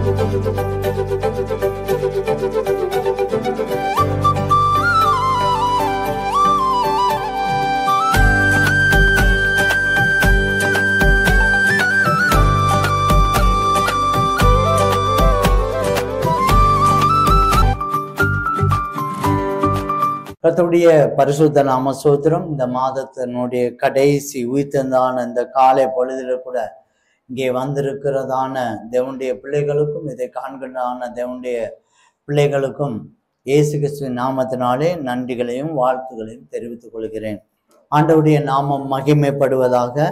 கர்த்தருடைய பரிசுத்த நாம ஸ்தோத்திரம். இந்த மாதத்தினுடைய கடைசி உயிர்த்தெழுந்தான இந்த காலை பொழுதில கூட இங்கே வந்திருக்கிறதான தேவனுடைய பிள்ளைகளுக்கும் இதை காண்கின்றான தேவனுடைய பிள்ளைகளுக்கும் இயேசு கிறிஸ்துவின் நாமத்தினாலே நன்றிகளையும் வாழ்த்துகளையும் தெரிவித்துக் கொள்கிறேன். ஆண்டவருடைய நாமம் மகிமைப்படுவதாக.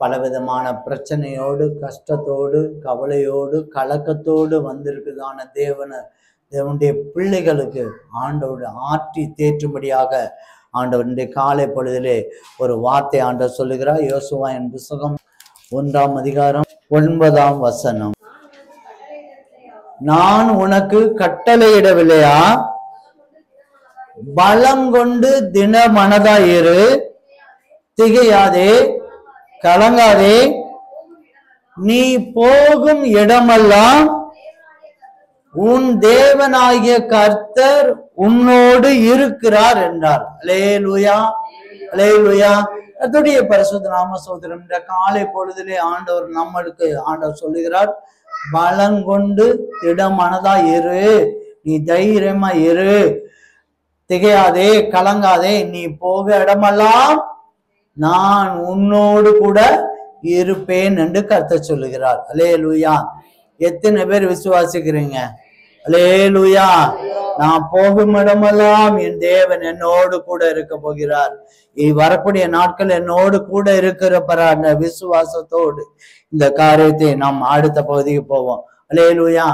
பலவிதமான பிரச்சனையோடு, கஷ்டத்தோடு, கவலையோடு, கலக்கத்தோடு வந்திருக்கிறதான தேவனுடைய பிள்ளைகளுக்கு ஆண்டவர் ஆற்றி தேற்றும்படியாக ஆண்டவருடைய காலை பொழுதிலே ஒரு வார்த்தை ஆண்டவர் சொல்லுகிறார். யோசுவாவின் புத்தகம் 1ஆம் அதிகாரம் 9ஆம் வசனம். நான் உனக்கு கட்டளையிடவில்லையா? பலம் கொண்டு தின மனதாயிரு, திகையாதே, கலங்காதே, நீ போகும் இடமெல்லாம் உன் தேவனாகிய கர்த்தர் உன்னோடு இருக்கிறார் என்றார். அல்லேலூயா, அல்லேலூயா. கர்த்தருடைய பரிசுத்த நாம ஸ்தோத்திரம். இந்த காலை பொழுதிலே ஆண்டவர் நம்மளுக்கு ஆண்டவர் சொல்லுகிறார், பலம் கொண்டு திடமனதா இரு, நீ தைரியமா இரு, திகையாதே, கலங்காதே, நீ போக இடமெல்லாம் நான் உன்னோடு கூட இருப்பேன் என்று கர்த்தர் சொல்லுகிறார். அல்லேலூயா. எத்தனை பேர் விசுவாசிக்கிறீங்க? அல்லேலூயா. நான் போகும் இடமெல்லாம் என் தேவன் என்னோடு கூட இருக்க போகிறார். வரக்கூடிய நாட்கள் என்னோடு கூட இருக்கிற அந்த விசுவாசத்தோடு இந்த காரியத்தை நாம் அடுத்த பகுதிக்கு போவோம். அல்லேலூயா.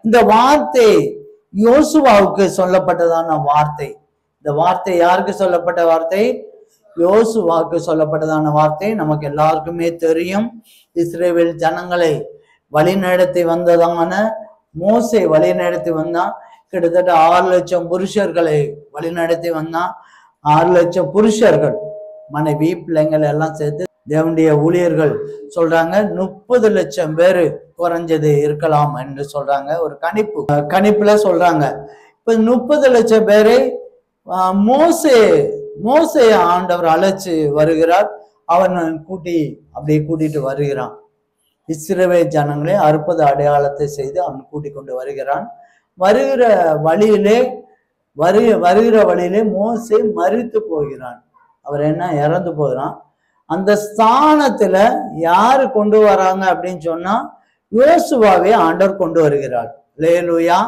இந்த வார்த்தை யோசுவாவுக்கு சொல்லப்பட்டதான வார்த்தை. இந்த வார்த்தை யாருக்கு சொல்லப்பட்ட வார்த்தை? யோசுவாவுக்கு சொல்லப்பட்டதான வார்த்தை. நமக்கு எல்லாருக்குமே தெரியும். இஸ்ரவேல் ஜனங்களை வழிநடத்தி வந்ததான மோசே வழிநடத்தி வந்தான். கிட்டத்தட்ட 6 லட்சம் புருஷர்களை வழிநடத்தி வந்தான். 6 லட்சம் புருஷர்கள், மனைவி, பிள்ளைங்கள் எல்லாம் சேர்த்து தேவனுடைய ஊழியர்கள் சொல்றாங்க 30 லட்சம் பேரு குறைஞ்சது இருக்கலாம் என்று சொல்றாங்க. ஒரு கணிப்புல சொல்றாங்க. இப்ப 30 லட்சம் பேரை மோசே ஆண்டவர் அழைச்சு வருகிறார். அவன் அப்படியே கூட்டிட்டு வருகிறான். இஸ்ரவேல் ஜனங்களே அற்புத அடையாளத்தை செய்து அவன் கூட்டிக் கொண்டு வருகிறான். வருகிற வழியிலே மோசே மரித்து போகிறான். அவர் என்ன, இறந்து போகிறான். அந்த ஸ்தானத்துல யாரு கொண்டு வராங்க அப்படின்னு சொன்னா யோசுவாவே ஆண்டவர் கொண்டு வருகிறார். அல்லேலூயா.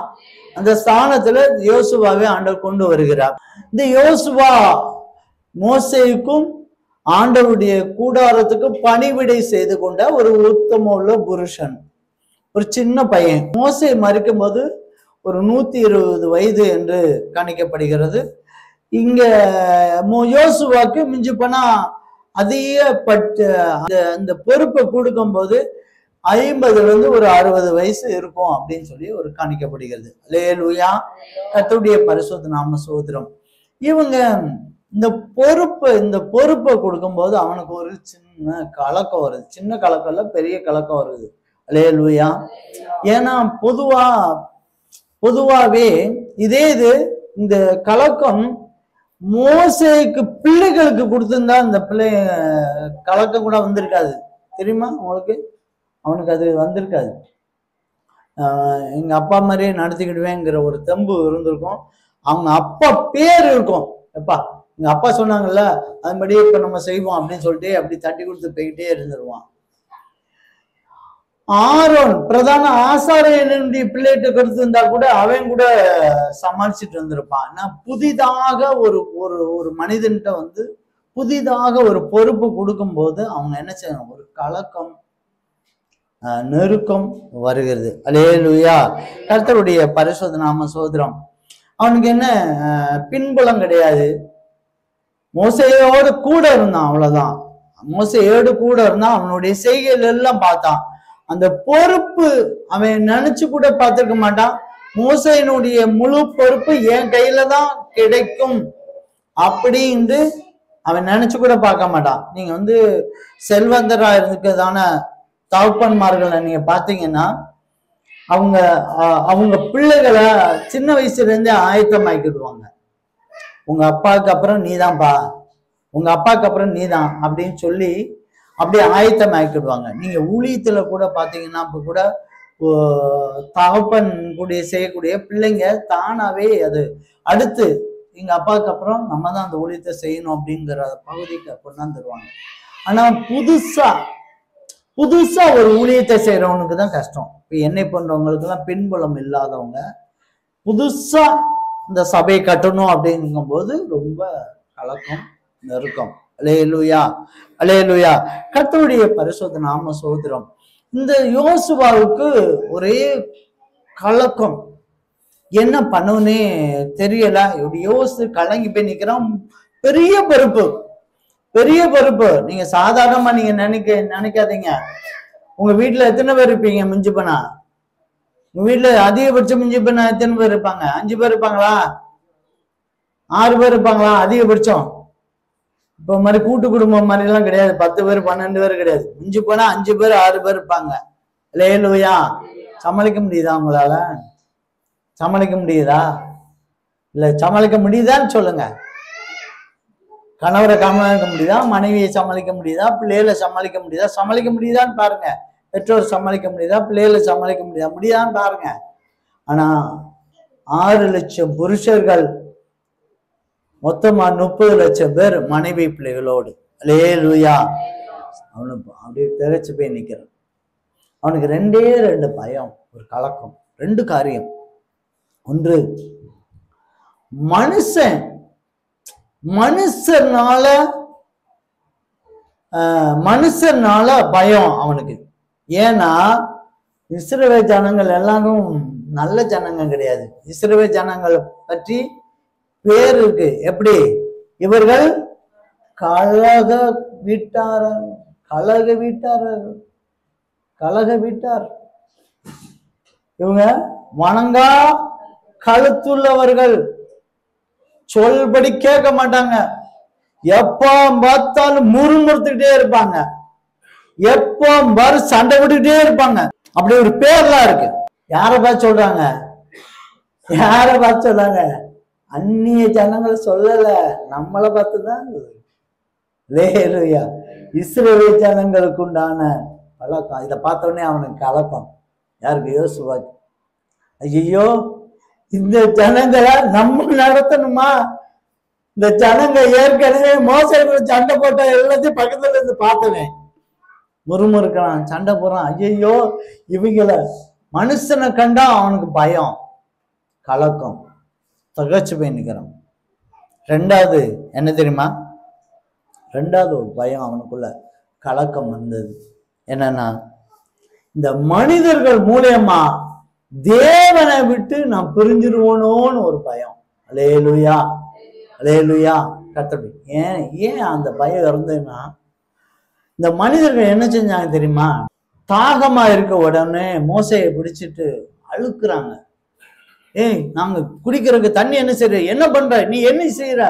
அந்த ஸ்தானத்துல யோசுவாவே ஆண்டவர் கொண்டு வருகிறார். இந்த யோசுவா மோசேக்கும் ஆண்டவருடைய கூடாரத்துக்கு பணிவிடை செய்து கொண்ட ஒரு உத்தமமுள்ள புருஷன், ஒரு சின்ன பையன். மோசே மரிக்கும் போது ஒரு 120 வயது என்று கணிக்கப்படுகிறது. இங்க யோசுவாக்கு மிஞ்சி போனா அதிகப்பட்ட அந்த பொறுப்பை கொடுக்கும் போது 50 ஒரு 60 வயசு இருக்கும் அப்படின்னு சொல்லி ஒரு கணிக்கப்படுகிறது. அல்லேலூயா. கர்த்தருடைய பரிசுத்த நாம ஸ்தோத்திரம். இவங்க இந்த பொறுப்பை கொடுக்கும்போது அவனுக்கு ஒரு சின்ன கலக்கம் வருது. சின்ன கலக்கம் இல்ல, பெரிய கலக்கம் வருது. அல்லேலூயா. ஏன்னா பொதுவாவே இது இந்த கலக்கம் மோசேக்கு பிள்ளைகளுக்கு கொடுத்திருந்தா இந்த பிள்ளை கலக்கம் கூட வந்திருக்காது. தெரியுமா உங்களுக்கு? அவனுக்கு அது வந்திருக்காது. எங்க அப்பா மாதிரியே நடத்திக்கிடுவேங்கிற ஒரு தெம்பு இருந்திருக்கும். அவங்க அப்பா பேர் இருக்கும். எப்பா எங்க அப்பா சொன்னாங்கல்ல, அதுபடி இப்ப நம்ம செய்வோம் அப்படின்னு சொல்லிட்டு அப்படி தட்டி கொடுத்து போய்கிட்டே இருந்துருவான். ஆரோன் பிரதான ஆசாரியனுடைய பிள்ளைகிட்ட கொடுத்திருந்தா கூட அவன் கூட சமாளிச்சுட்டு வந்திருப்பான். ஆனா புதிதாக ஒரு மனிதன்கிட்ட புதிதாக ஒரு பொறுப்பு கொடுக்கும் போது அவங்க என்ன செய்யணும்? ஒரு கலக்கம், நெருக்கம் வருகிறது. அல்லேலூயா. கர்த்தருடைய பரிசுத்த நாம ஸ்தோத்திரம். அவனுக்கு என்ன பின்புலம் கிடையாது. மோசேயோடு கூட இருந்தான், அவ்வளவுதான். மோசேயோடு கூட இருந்தான். அவனுடைய செய்கைகள் எல்லாம் பார்த்தான். அந்த பொறுப்பு அவன் நினைச்சு கூட பார்த்திருக்க மாட்டான். மோசேயினுடைய முழு பொறுப்பு என் கையில தான் கிடைக்கும் அப்படின்னு அவன் நினைச்சு கூட பார்க்க மாட்டான். நீங்க செல்வந்தரா இருக்கிறதான தகப்பன்மார்களை நீங்க பாத்தீங்கன்னா அவங்க அவங்க பிள்ளைகளை சின்ன வயசுல இருந்தே ஆயத்தமாக்கிடுவாங்க. உங்க அப்பாவுக்கு அப்புறம் நீதான்ப்பா, உங்க அப்பாவுக்கு அப்புறம் நீதான் அப்படின்னு சொல்லி அப்படியே ஆயத்தமாக்கிடுவாங்க. நீங்க ஊழியத்துல கூட பாத்தீங்கன்னா இப்ப கூட தகப்பன் கூடிய செய்யக்கூடிய பிள்ளைங்க தானாவே அது அடுத்து எங்க அப்பாவுக்கு அப்புறம் நம்ம தான் அந்த ஊழியத்தை செய்யணும் அப்படிங்கிற பகுதிக்கு கொண்டாந்துருவாங்க. ஆனா புதுசா ஒரு ஊழியத்தை செய்யறவனுக்கு தான் கஷ்டம். இப்ப என்னை போன்றவங்களுக்கு எல்லாம் பின்புலம் இல்லாதவங்க புதுசா இந்த சபையை கட்டணும் அப்படிங்கும் போது ரொம்ப கலக்கம் நெருக்கம். அல்லேலூயா, அல்லேலூயா. கர்த்தருடைய பரிசுத்த நாம சோதரம். இந்த யோசுவாவுக்கு ஒரே கலக்கம், என்ன பண்ணுவனே தெரியல. இப்படி யோசித்து கலங்கி போய் நிக்கிறான். பெரிய பொறுப்பு, பெரிய பொறுப்பு. நீங்க சாதாரணமா நீங்க நினைக்காதீங்க. உங்க வீட்டுல எத்தனை பேர் இருப்பீங்க? மிஞ்சி பண்ணா உங்க வீட்டுல அதிகபட்சம் மிஞ்சி பண்ணா எத்தனை பேர் இருப்பாங்க? 5 பேர் இருப்பாங்களா? 6 பேர் இருப்பாங்களா அதிகபட்சம்? இப்ப மாதிரி கூட்டு குடும்பம் மாதிரி எல்லாம் கிடையாது. 10 பேர் 12 பேர் கிடையாது. மிஞ்சி போனா 5 பேர் 6 பேர் இருப்பாங்க. அல்லேலூயா. சமாளிக்க முடியுதா உங்களால? சமாளிக்க முடியுதா? இல்ல சமாளிக்க முடியுதான்னு சொல்லுங்க. கணவரை சமாளிக்க முடியுதா? மனைவியை சமாளிக்க முடியுதா? பிள்ளைகளை சமாளிக்க முடியுதா? சமாளிக்க முடியுதான்னு பாருங்க. பெற்றோர் சமாளிக்க முடியுதா? பிள்ளைகளை சமாளிக்க முடியுதான்னு பாருங்க. ஆனா 6 லட்சம் புருஷர்கள், மொத்தமா 30 லட்சம் பேர் மனைவி பிள்ளைகளோடு. அல்லேலூயா. அவனுக்கு அப்படியே திரைச்சு போய் நிக்கிறான். அவனுக்கு 2 பயம், ஒரு கலக்கம், 2 காரியம். ஒன்று, மனுஷனால பயம் அவனுக்கு. ஏன்னா இஸ்ரவேல் ஜனங்கள் எல்லாரும் நல்ல ஜனங்கள் கிடையாது. இஸ்ரவேல் ஜனங்களை பற்றி பேர் இருக்கு. எப்படி? இவர்கள் கலக வீட்டார். இவங்க வணங்கா கழுத்துள்ளவர்கள். சொல்படி கேட்க மாட்டாங்க. எப்போ பார்த்தாலும் முறுமுறுத்துக்கிட்டே இருப்பாங்க. எப்போ பாரு சண்டை விட்டுக்கிட்டே இருப்பாங்க. அப்படி ஒரு பேர்லாம் இருக்கு. யாரை பார்த்து சொல்றாங்க? அந்நிய ஜனங்களை சொல்லல, நம்மளை பார்த்துதான். அல்லேலூயா. இஸ்ரவேல் ஜனங்களுக்கு உண்டான பழக்கம். இதை பார்த்த உடனே அவனுக்கு கலக்கம். யாருக்கு? யோசுவாக்கு. ஐயோ, இந்த ஜனங்களை நம்ம நடத்தணுமா? இந்த ஜனங்க ஏற்கனவே மோசடி சண்டை போட்ட எல்லாத்தையும் பக்கத்துல இருந்து பார்த்தவன் முறுமுறுக்கிறான், சண்டை போடுறான். ஐயோ, இவங்களை மனுஷனை கண்டா அவனுக்கு பயம், கலக்கம், தகச்சு போய் நிற்கிறான். 2வது என்ன தெரியுமா? 2வது ஒரு பயம் அவனுக்குள்ள கலக்கம் வந்தது. என்னன்னா, இந்த மனிதர்கள் மூலியமா தேவனை விட்டு நான் பிரிஞ்சிருவோனோன்னு ஒரு பயம். அல்லேலூயா, அல்லேலூயா. கர்த்தர் ஏன் அந்த பயம் இருந்ததுன்னா, இந்த மனிதர்கள் என்ன செஞ்சாங்க தெரியுமா? தாகமா இருக்க உடனே மோசையை பிடிச்சிட்டு அழுக்குறாங்க. நாங்க குடிக்கிறதுக்கு தண்ணி என்ன செய்யற, என்ன பண்ற, நீ என்ன செய்யற,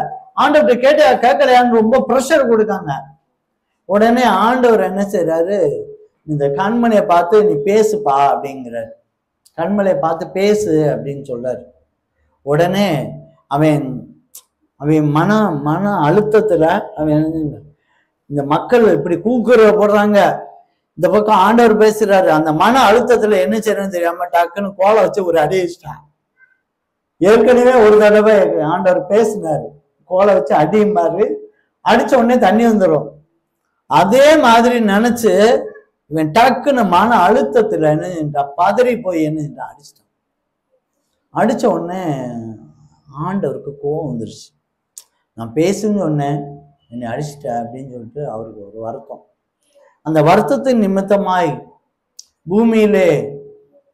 ஆண்டவர்கிட்ட கேட்கலையான்னு ரொம்ப ப்ரெஷர் கொடுக்காங்க. உடனே ஆண்டவர் என்ன செய்யறாரு? இந்த கண்மணியை பார்த்து நீ பேசுப்பா அப்படிங்கிறார். கண்மலையை பார்த்து பேசு அப்படின்னு சொல்றாரு. உடனே அவன் மன அழுத்தத்துல அவன் இந்த மக்கள் இப்படி கூக்குற போடுறாங்க, இந்த பக்கம் ஆண்டவர் பேசுறாரு. அந்த மன அழுத்தத்துல என்ன செய்யறன்னு தெரியாம டக்குன்னு கோலை வச்சு ஒரு அடி அடிச்சிட்டான். ஏற்கனவே ஒரு தடவை ஆண்டவர் பேசினாரு, கோலை வச்சு அடியும்பாரு, அடிச்ச உடனே தண்ணி வந்துடும். அதே மாதிரி நினைச்சு இவன் டக்குன்னு மன அழுத்தத்துல என்ன பதறி போய் என்ன அடிச்சிட்டான். அடிச்ச உடனே ஆண்டவருக்கு கோவம் வந்துருச்சு. நான் பேசுன்னு சொன்னேன், என்னை அடிச்சிட்ட அப்படின்னு சொல்லிட்டு அவருக்கு ஒரு வருத்தம். அந்த வருத்தத்தின் நிமித்தமாய் பூமியிலே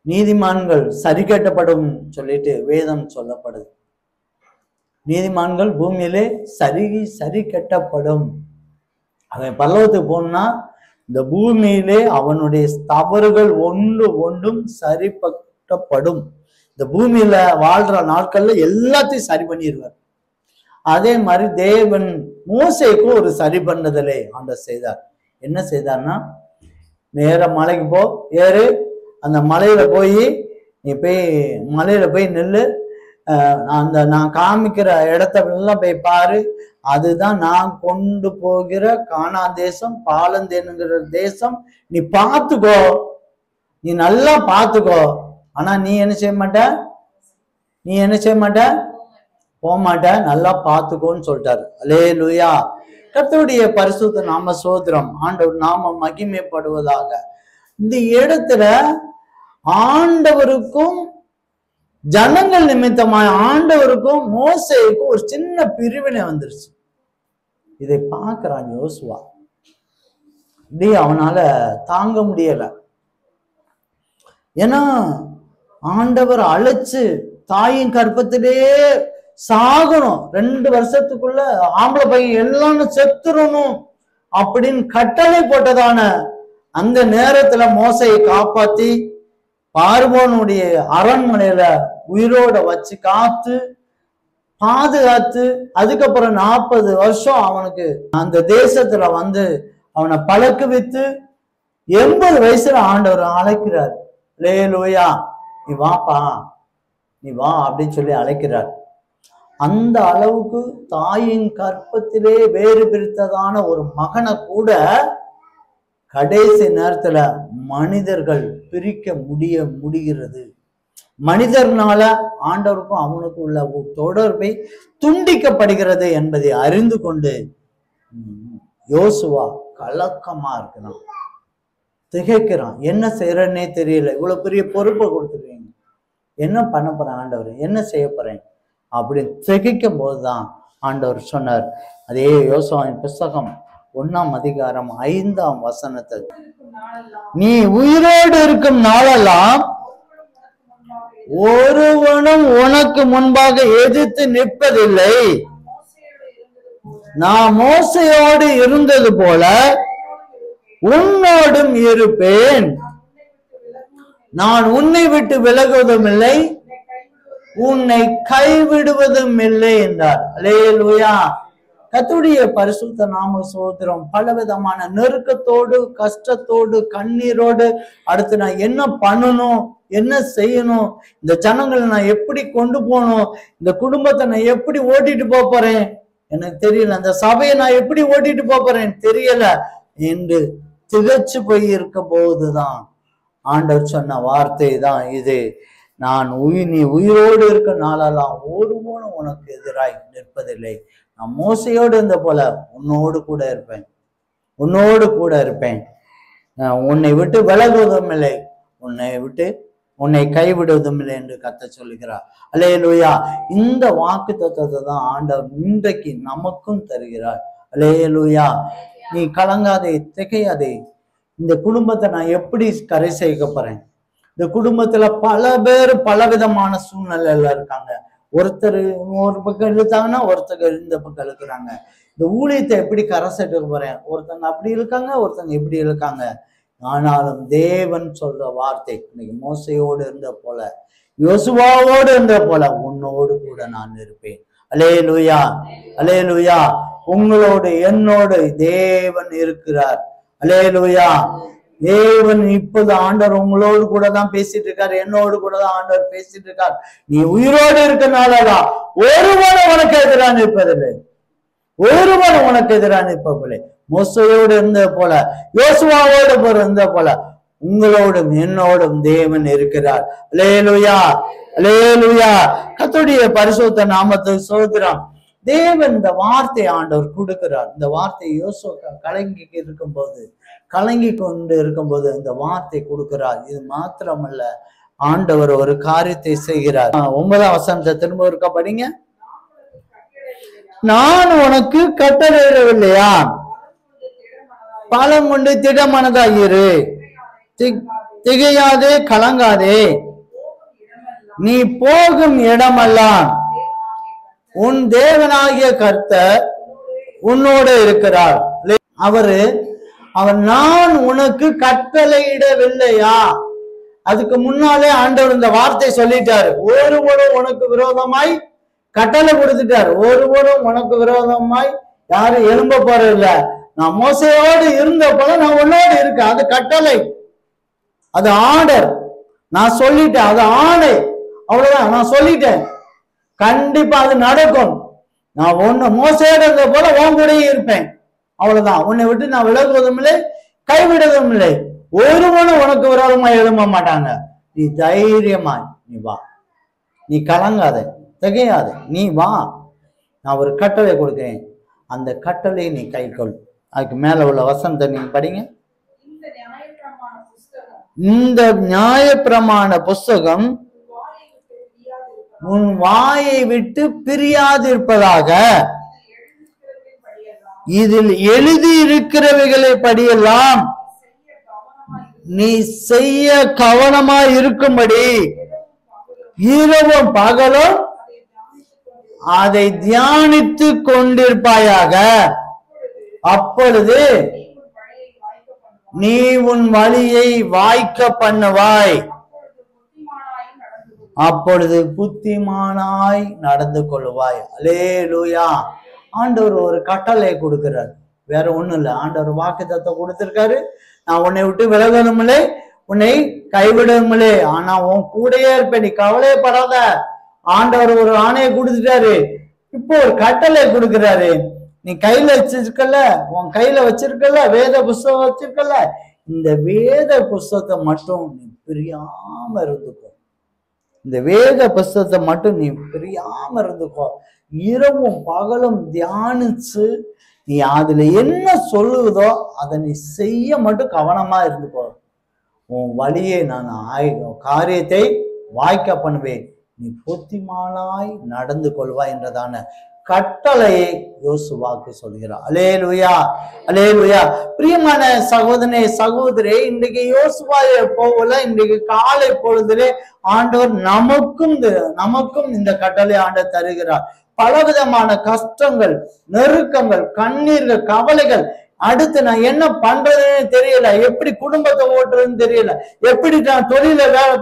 நீதிமான்கள் சரி கட்டப்படும் சொல்லிட்டு வேதம் சொல்லப்படுது. நீதிமான்கள் பூமியிலே சரி கட்டப்படும். அவன் பரலோகத்துக்கு போனா இந்த பூமியிலே அவனுடைய தவறுகள் ஒன்றும் சரிப்பட்டப்படும். இந்த பூமியில வாழ்ற நாட்கள்ல எல்லாத்தையும் சரி பண்ணிடுவார். அதே மாதிரி தேவன் மோசேக்கு ஒரு சரி பண்ணதிலே ஆண்டவர் செய்தார். என்ன செய்தார்னா, நேர மலைக்கு ஏறு, அந்த மலையில போய் நீ போய் மலையில போய் நில்லு, அந்த நான் காமிக்கிற இடத்தெல்லாம் போய் பாரு, அதுதான் நான் கொண்டு போகிற கானா தேசம், பாலந்தேனுங்கிற தேசம். நீ பார்த்துக்கோ, நீ நல்லா பார்த்துக்கோ. ஆனா நீ என்ன செய்ய மாட்ட, போக மாட்ட, நல்லா பார்த்துக்கோன்னு சொல்லிட்டாரு. அல்லேலூயா. கர்த்தருடைய பரிசுத்த நாம ஸ்தோத்திரம். ஆண்டவர் நாம மகிமைப்படுவதாக. இந்த இடத்துல ஆண்டவருக்கும் ஜனங்கள் நிமித்தமாய் ஆண்டவருக்கும் மோசேக்கும் ஒரு சின்ன பிரிவினை வந்துருச்சு. இதை பார்க்கிறான் யோசுவா. இப்படி அவனால தாங்க முடியல. ஏன்னா ஆண்டவர் அழைச்சு தாயின் கற்பத்திலே சாகணும், 2 வருஷத்துக்குள்ள ஆம்பளை பையன் எல்லாம் செத்துறணும் அப்படின்னு கட்டளை போட்டதான அந்த நேரத்துல மோசையை காப்பாத்தி பார்வோனுடைய அரண்மனையில உயிரோட வச்சு காத்து பாதுகாத்து, அதுக்கப்புறம் 40 வருஷம் அவனுக்கு அந்த தேசத்துல வந்து அவனை பழக்க வித்து 80 வயசுல ஆண்டவர் அழைக்கிறார். அல்லேலூயா, நீ வாப்பா, நீ வா அப்படின்னு சொல்லி அழைக்கிறார். அந்த அளவுக்கு தாயின் கற்பத்திலே வேறு பிரித்ததான ஒரு மகனை கூட கடைசி நேரத்துல மனிதர்கள் பிரிக்க முடிகிறது. மனிதர்னால ஆண்டவருக்கும் அவனுக்கும் உள்ள தொடர்பை துண்டிக்கப்படுகிறது என்பதை அறிந்து கொண்டு யோசுவா கலக்கமா இருக்கிறான், திகைக்கிறான். என்ன செய்யறன்னே தெரியல, இவ்வளவு பெரிய பொறுப்பை கொடுத்துருவீங்க, என்ன பண்ண போறேன் ஆண்டவர், என்ன செய்ய போறேன் அப்படின்னு திகைக்கும் போதுதான் ஆண்டவர் சொன்னார். அதே யோசுவாவின் புஸ்தகம் 1ஆம் அதிகாரம் 5ஆம் வசனத்தில், நீ உயிரோடு இருக்கும் நாளெல்லாம் ஒருவனும் உனக்கு முன்பாக எதிர்த்து நிற்பதில்லை. நான் மோசையோடு இருந்தது போல உன்னோடும் இருப்பேன். நான் உன்னை விட்டு விலகுவதும் இல்லை, உன்னை கைவிடுவதும் இல்லை என்றார். அல்லேலூயா. கர்த்தருடைய பரிசுத்த நாம ஸ்தோத்திரம். பலவிதமான நெருக்கத்தோடு, கஷ்டத்தோடு, கண்ணீரோடு, அடுத்து நான் என்ன பண்ணணும், என்ன செய்யணும், இந்த ஜனங்களை நான் எப்படி கொண்டு போகணும், இந்த குடும்பத்தை நான் எப்படி ஓட்டிட்டு போறேன் எனக்கு தெரியல, அந்த சபையை நான் எப்படி ஓட்டிட்டு போறேன் தெரியல என்று திகச்சு போய் இருக்க போதுதான் ஆண்டவர் சொன்ன வார்த்தை தான் இது. நான் நீ உயிரோடு இருக்க நாளெல்லாம் ஒருவனும் உனக்கு எதிராய் நிற்பதில்லை. நான் மோசையோடு இருந்த போல உன்னோடு கூட இருப்பேன், உன்னை விட்டு விலகுவதும் இல்லை, உன்னை கைவிடுவதும் இல்லை என்று கர்த்தர் சொல்லுகிறார். அல்லேலூயா. இந்த வாக்கு தத்தத்தை தான் ஆண்டவர் இன்றைக்கு நமக்கும் தருகிறார். அல்லேலூயா. நீ கலங்காதே, திகையாதே. இந்த குடும்பத்தை நான் எப்படி கரை சேர்க்க போறேன்? இந்த குடும்பத்துல பல பேர் பலவிதமான சூழ்நிலையில இருக்காங்க. ஒருத்தர் ஒரு பக்கம் இழுத்தாங்கன்னா ஒருத்தர் இந்த பக்கம் இழுக்கிறாங்க. இந்த ஊழியத்தை எப்படி கரை சேர்க்க போறேன்? ஒருத்தங்க அப்படி இருக்காங்க, ஒருத்தங்க இப்படி இருக்காங்க. ஆனாலும் தேவன் சொல்ற வார்த்தை, இன்னைக்கு மோசையோடு இருந்த போல, யோசுவாவோடு இருந்த போல உன்னோடு கூட நான் இருப்பேன். அல்லேலூயா, அல்லேலூயா. உங்களோடு என்னோடு தேவன் இருக்கிறார். அல்லேலூயா. தேவன் இப்போது ஆண்டவர் உங்களோடு கூட தான் பேசிட்டு இருக்காரு, என்னோடு கூட தான் ஆண்டவர் பேசிட்டு இருக்கார். நீ உயிரோடு இருக்கனாலதான் ஒருவனும் உனக்கு எதிராக நிற்பதில்லை, ஒருவனும் உனக்கு எதிராக நிற்பதில்லை. மோசையோடு இருந்த போல, யோசுவாவோடு இருந்த போல உங்களோடும் என்னோடும் தேவன் இருக்கிறார். அல்லேலூயா, அல்லேலூயா. கர்த்தருடைய பரிசுத்த நாமத்துக்கு ஸ்தோத்திரம். தேவன் இந்த வார்த்தை ஆண்டவர் கொடுக்கிறார். இந்த வார்த்தை யோசுவா கலங்கி கொண்டு இருக்கும்போது இந்த வார்த்தை கொடுக்கிறார். இது மாத்திரமல்ல, ஆண்டவர் ஒரு காரியத்தை செய்கிறார். 9ஆம் வசனத்தை திரும்ப இருக்க படிங்க. நான் உனக்கு கட்டளையிடவில்லையா? பலம் கொண்டு திடமனதாயிரு, திகையாதே, கலங்காதே. நீ போகும் இடமெல்லாம் உன் தேவனாகிய கர்த்தர் உன்னோடு இருக்கிறார். அவர் நான் உனக்கு கட்டளையிடவில்லையா? அதுக்கு முன்னாலே ஆண்டவர் இந்த வார்த்தை சொல்லிட்டாரு. ஒருவரும் உனக்கு விரோதமாய் கட்டளை கொடுத்துட்டார். ஒருவரும் உனக்கு விரோதமாய் யாரும் எழும்ப போறதில்ல. நான் மோசையோடு இருந்த போல நான் உன்னோடு இருக்கேன். அது கட்டளை, அது ஆர்டர். நான் சொல்லிட்டேன், அது ஆணை, அவ்வளவுதான். நான் சொல்லிட்டேன், கண்டிப்பா அது நடக்கும். நான் ஒண்ணு மோசேடுறத போல உன் கூடயே இருப்பேன், அவ்வளவுதான். உன்னை விட்டு நான் விலகுவதும் இல்லை, கைவிடுவதும் இல்லை. ஒருவனும் உனக்கு விரோதமா எழும்ப மாட்டாங்க. நீ தைரியமா நீ வா, நீ கலங்காத, திகையாத, நீ வா. நான் ஒரு கட்டளை கொடுக்கிறேன், அந்த கட்டளையை நீ கைக்கொள். அதுக்கு மேல உள்ள வசனத்தை நீங்க படிங்க. இந்த நியாயப்பிரமாண புஸ்தகம் உன் வாயை விட்டு பிரியாதிருப்பதாக, இதில் எழுதி இருக்கிறவைகளை படியெல்லாம் நீ செய்ய கவனமாய் இருக்கும்படி இரவும் பகலும் அதை தியானித்து கொண்டிருப்பாயாக. அப்பொழுது நீ உன் வழியை வாய்க்க பண்ணுவாய், அப்பொழுது புத்திமானாய் நடந்து கொள்வாய். அல்லேலூயா. ஆண்டவர் ஒரு கட்டளை கொடுக்கிறார், வேற ஒண்ணும் இல்லை. ஆண்டவர் வாக்குத்தத்தம் கொடுத்திருக்காரு, நான் உன்னை விட்டு விலகணும் இல்லை, உன்னை கைவிடவும் இல்லை, ஆனா உன் கூடயே இருப்பேன், நீ கவலைப்படாத. ஆண்டவர் ஒரு ஆணையை கொடுத்துட்டாரு, இப்போ ஒரு கட்டளை கொடுக்கிறாரு. நீ கையில வச்சிருக்கல, உன் கையில வச்சிருக்கல வேத புஸ்தகம் வச்சிருக்கல, இந்த வேத புஸ்தகத்தை மட்டும் நீ பிரியாம இருந்துக்கோ. இந்த வேத புஸ்தகத்தை மட்டும் நீ பிரியாம இருந்துக்கோ. இரவும் பகலும் தியானிச்சு நீ அதுல என்ன சொல்லுவதோ அதை நீ செய்ய மட்டும் கவனமா இருந்துக்கோ. உன் வழியை நான் காரியத்தை வாய்க்க பண்ணுவேன், நீ புத்திமானாய் நடந்து கொள்வாய் என்றதான கட்டளையை யோசுவாக்கு சொல்கிறார். அல்லேலூயா, அல்லேலூயா. பிரியமான சகோதரனே சகோதரி, இன்றைக்கு யோசுவாயை போகல, இன்றைக்கு காலை பொழுதிலே ஆண்டவர் நமக்கும் இந்த கட்டளை ஆண்டவர் தருகிறார். பலவிதமான கஷ்டங்கள், நெருக்கங்கள், கண்ணீர்கள், கவலைகள், அடுத்து நான் என்ன பண்றதுன்னு தெரியல, எப்படி குடும்பத்தை ஓட்டுறதுன்னு தெரியல, எப்படி நான் தொழில வேலை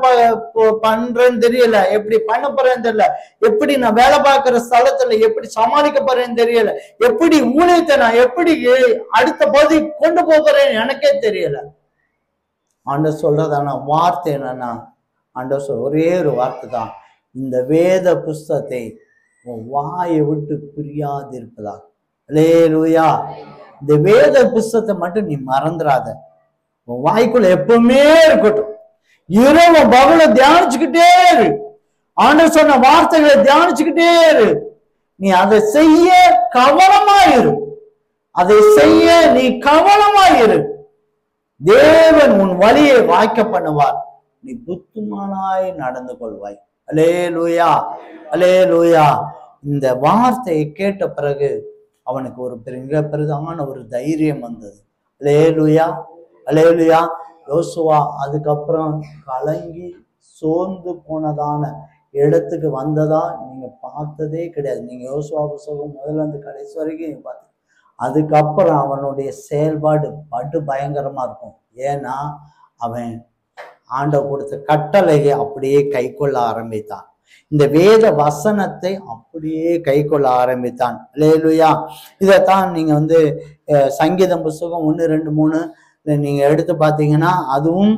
பண்றேன்னு தெரியல, எப்படி பண்ண போறேன்னு தெரியல, எப்படி நான் வேலை பார்க்கிற ஸ்தலத்துல எப்படி சமாளிக்க போறேன்னு தெரியல, எப்படி ஊழியத்தை நான் எப்படி அடுத்த பகுதி கொண்டு போகிறேன்னு எனக்கே தெரியல. ஆண்டவர் சொல்றதான வார்த்தை என்னன்னா, ஆண்டவர் சொல்ற ஒரே ஒரு வார்த்தை தான், இந்த வேத புஸ்தகத்தை உன் வாயை விட்டு பிரியாதிருப்பதா. அல்லேலூயா. இந்த வேத புஸ்தகத்தை மட்டும் நீ மறந்துடாத, உன் வாய்க்குள்ள எப்பவுமே இருக்கட்டும். இரவு பகல தியானிச்சுக்கிட்டே இரு, ஆண்டவர் சொன்ன வார்த்தைகளை தியானிச்சுக்கிட்டே இரு. நீ அதை செய்ய கவனமாயிரு, அதை செய்ய நீ கவனமாயிரு. தேவன் உன் வழியை வாய்க்க பண்ணுவார், நீ புத்திமானாய் நடந்து கொள்வாய். அல்லேலூயா, அல்லேலூயா. இந்த வார்த்தையை கேட்ட பிறகு அவனுக்கு ஒரு பெரிதான ஒரு தைரியம் வந்தது. அல்லேலூயா, அல்லேலூயா. யோசுவா அதுக்கப்புறம் கலங்கி சோர்ந்து போனதான இடத்துக்கு வந்ததா நீங்க பார்த்ததே கிடையாது. நீங்க யோசுவா புத்தகம் முதல்ல இருந்து கடைசி வரைக்கும் பார்த்து, அதுக்கப்புறம் அவனுடைய செயல்பாடு படு பயங்கரமா இருக்கும். ஏன்னா அவன் ஆண்டவர் கொடுத்த கட்டளையை அப்படியே கை கொள்ள ஆரம்பித்தான், இந்த வேத வசனத்தை அப்படியே கை கொள்ள ஆரம்பித்தான். அல்லேலூயா. இதைத்தான் நீங்க சங்கீதம் புஸ்தகம் 1, 2, 3 நீங்க எடுத்து பார்த்தீங்கன்னா, அதுவும்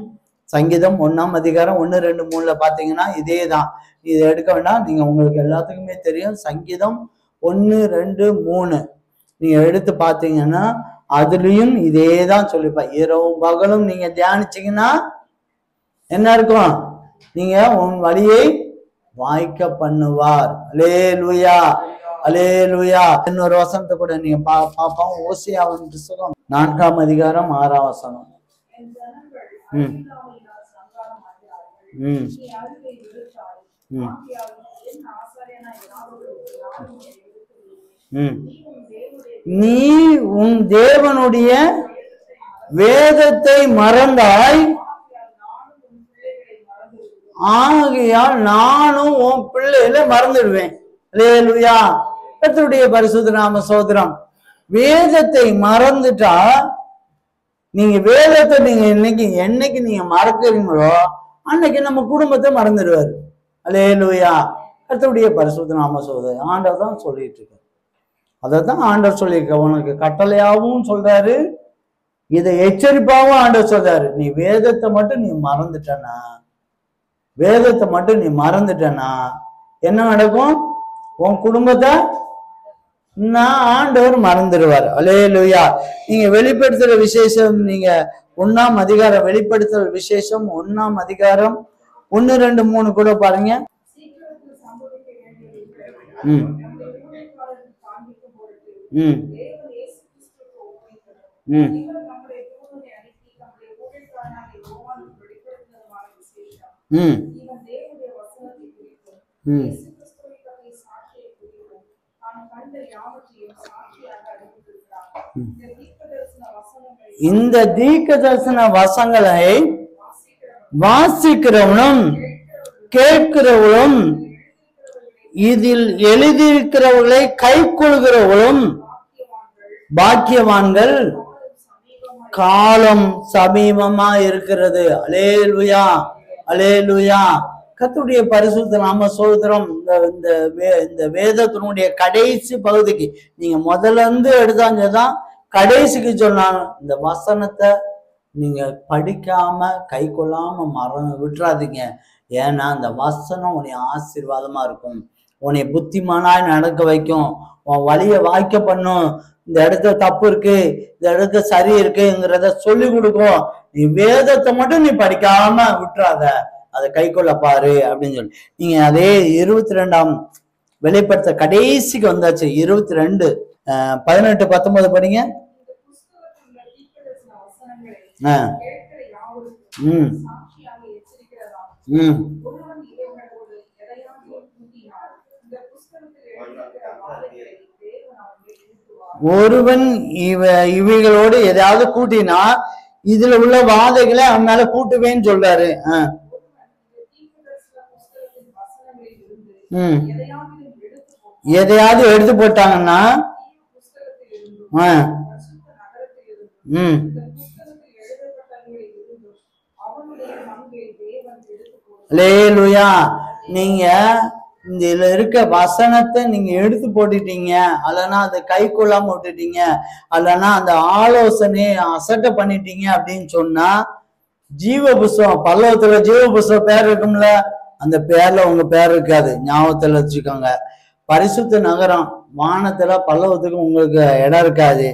சங்கீதம் 1ஆம் அதிகாரம் 1, 2, 3 பார்த்தீங்கன்னா இதே தான். இதை எடுக்க வேண்டாம், நீங்க உங்களுக்கு எல்லாத்துக்குமே தெரியும். சங்கீதம் 1, 2, 3 நீங்க எடுத்து பார்த்தீங்கன்னா அதுலயும் இதே தான் சொல்லிப்பா. இரவும் பகலும் நீங்க தியானிச்சீங்கன்னா என்ன இருக்கும், நீங்க உன் வழியை வாய்க்க பண்ணுவார். அல்லேலூயா, அல்லேலூயா. இன்னொரு வசனத்தை கூட நீங்க பாப்போம். ஓசியாவின் புத்தகம் 4ஆம் அதிகாரம் 6ஆம் வசனம். நீ உன் தேவனுடைய வேதத்தை மறந்தாய், ஆகையால் நானும் உன் பிள்ளைகளை மறந்துடுவேன். அல்லேலூயா. கர்த்தருடைய பரிசுத்த நாம சோதரம். வேதத்தை மறந்துட்டா, நீங்க வேதத்தை நீங்க என்னைக்கு நீங்க மறக்கிறீங்களோ அன்னைக்கு நம்ம குடும்பத்தை மறந்துடுவாரு. அல்லேலூயா. கர்த்தருடைய பரிசுத்த நாம சோதரம். ஆண்டவர் தான் சொல்லிட்டு இருக்க, அதைத்தான் ஆண்டவர் சொல்லியிருக்க. உனக்கு கட்டளையாவும் சொல்றாரு, இதை எச்சரிப்பாவும் ஆண்டவர் சொல்றாரு. நீ வேதத்தை மட்டும் நீ மறந்துட்டனா வேதத்தை மட்டும் நீ மறந்துட்டனா என்ன நடக்கும்? உன் குடும்பத்தை ஆண்டவர் மறந்துடுவார். அல்லேலூயா. நீங்க வெளிப்படுத்துற விசேஷம், நீங்க 1ஆம் அதிகாரம், வெளிப்படுத்துற விசேஷம் 1ஆம் அதிகாரம் 1, 2, 3 கூட பாருங்க. இந்த தீர்க்கதரிசன வசங்களை வாசிக்கிறவனும் கேட்கிறவளும் இதில் எழுதியிருக்கிறவர்களை கை கொள்கிறவளும் பாக்கியவான்கள், காலம் சமீபமா இருக்கிறது. அல்லேலூயா, அல்லேலூயா. கர்த்தருடைய பரிசுத்த நாம ஸ்தோத்திரம். இந்த வேதத்தினுடைய கடைசி பகுதிக்கு நீங்க முதல்ல இருந்து எடுத்தாங்கதான் கடைசிக்கு சொன்னாங்க. இந்த வசனத்தை நீங்க படிக்காம கை கொள்ளாம விட்டுறாதீங்க. ஏன்னா இந்த வசனம் உன்னை ஆசீர்வாதமா இருக்கும், உன்னை புத்திமானாய் நடக்க வைக்கும், உன் வழியை வாய்க்க பண்ணும். இந்த இடத்துல தப்பு இருக்கு, இந்த இடத்துல சரி இருக்குங்கிறத சொல்லி கொடுக்கும். நீ வேதத்தை மட்டும் நீ படிக்காம விட்டுறாத, அதை கை கொள்ள பாரு அப்படின்னு சொல்லி நீங்க அதே 22ஆம் வெளிப்படுத்த கடைசிக்கு வந்தாச்சு. 22 18 19 படிங்க. ஒருவன் இவைகளோடு எதையாவது கூட்டினா இதுல உள்ள வாதைகளை அவன் மேல கூட்டுவேன்னு சொல்றாரு. எதையாவது எடுத்து போட்டாங்கன்னா அல்லேலூயா. நீங்க இதுல இருக்க வசனத்தை நீங்க எடுத்து போட்டுட்டீங்க, அல்லனா அதை கை கொள்ளாம விட்டுட்டீங்க, அல்லனா அந்த ஆலோசனையை அசட்டை பண்ணிட்டீங்க அப்படின்னு சொன்னா ஜீவ புஸ்தகம், பல்லவத்துல ஜீவ புஸ்தகம் பேர் இருக்கும்ல, அந்த பேர்ல உங்க பேர் இருக்காது. ஞாபகத்துல வச்சுக்கோங்க. பரிசுத்த நகரம் வானத்துல பல்லவத்துக்கு உங்களுக்கு இடம் இருக்காது.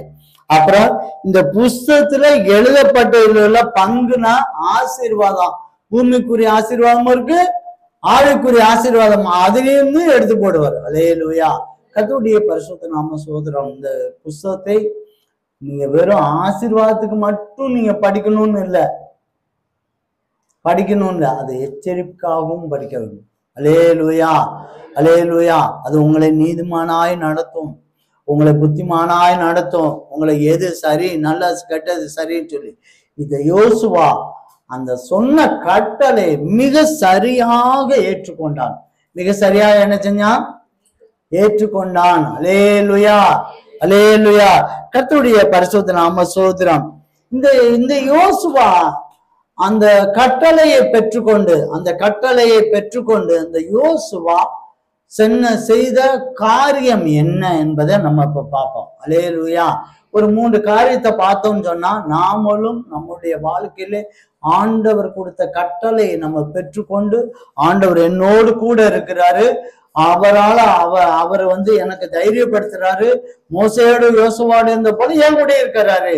அப்புறம் இந்த புஸ்தகத்துல எழுதப்பட்டதுல பங்குனா ஆசீர்வாதம், பூமிக்குரிய ஆசீர்வாதமும் இருக்கு, ஆளுக்குரிய ஆசீர்வாதம், அதிலிருந்து எடுத்து போடுவார். அல்லேலூயா. கர்த்தருடைய பரிசுத்த நாம ஸ்தோத்திரம். இந்த புஸ்தகத்தை நீங்க வெறும் ஆசீர்வாதத்துக்கு மட்டும் நீங்க படிக்கணும்னு இல்லை, அது எச்சரிப்புக்காகவும் படிக்க வேண்டும். அல்லேலூயா, அல்லேலூயா. அது உங்களை நீதிமானாய் நடத்தும், உங்களை புத்திமானாய் நடத்தும், உங்களை எது சரி நல்லது கெட்டது சரின்னு சொல்லி. இத யோசுவா அந்த சொன்ன கட்டளை மிக சரியாக ஏற்றுக்கொண்டான். மிக சரியாக என்ன செஞ்சான்? ஏற்றுக்கொண்டான். அல்லேலூயா, அல்லேலூயா. கர்த்தருடைய பரிசுத்த நாம ஸ்தோத்திரம். இந்த யோசுவா அந்த கட்டளையை பெற்றுக்கொண்டு அந்த யோசுவா செய்த காரியம் என்ன என்பதை நம்ம இப்ப பார்ப்போம். அல்லேலூயா. ஒரு 3 காரியத்தை பார்த்தோம்னு சொன்னா நாமளும் நம்முடைய வாழ்க்கையில ஆண்டவர் கொடுத்த கட்டளையை நம்ம பெற்றுக்கொண்டு, ஆண்டவர் என்னோடு கூட இருக்கிறாரு, அவரால் அவர் எனக்கு தைரியப்படுத்துறாரு, மோசையோடு யோசுவாடு இருந்த போது என் கூட இருக்கிறாரு,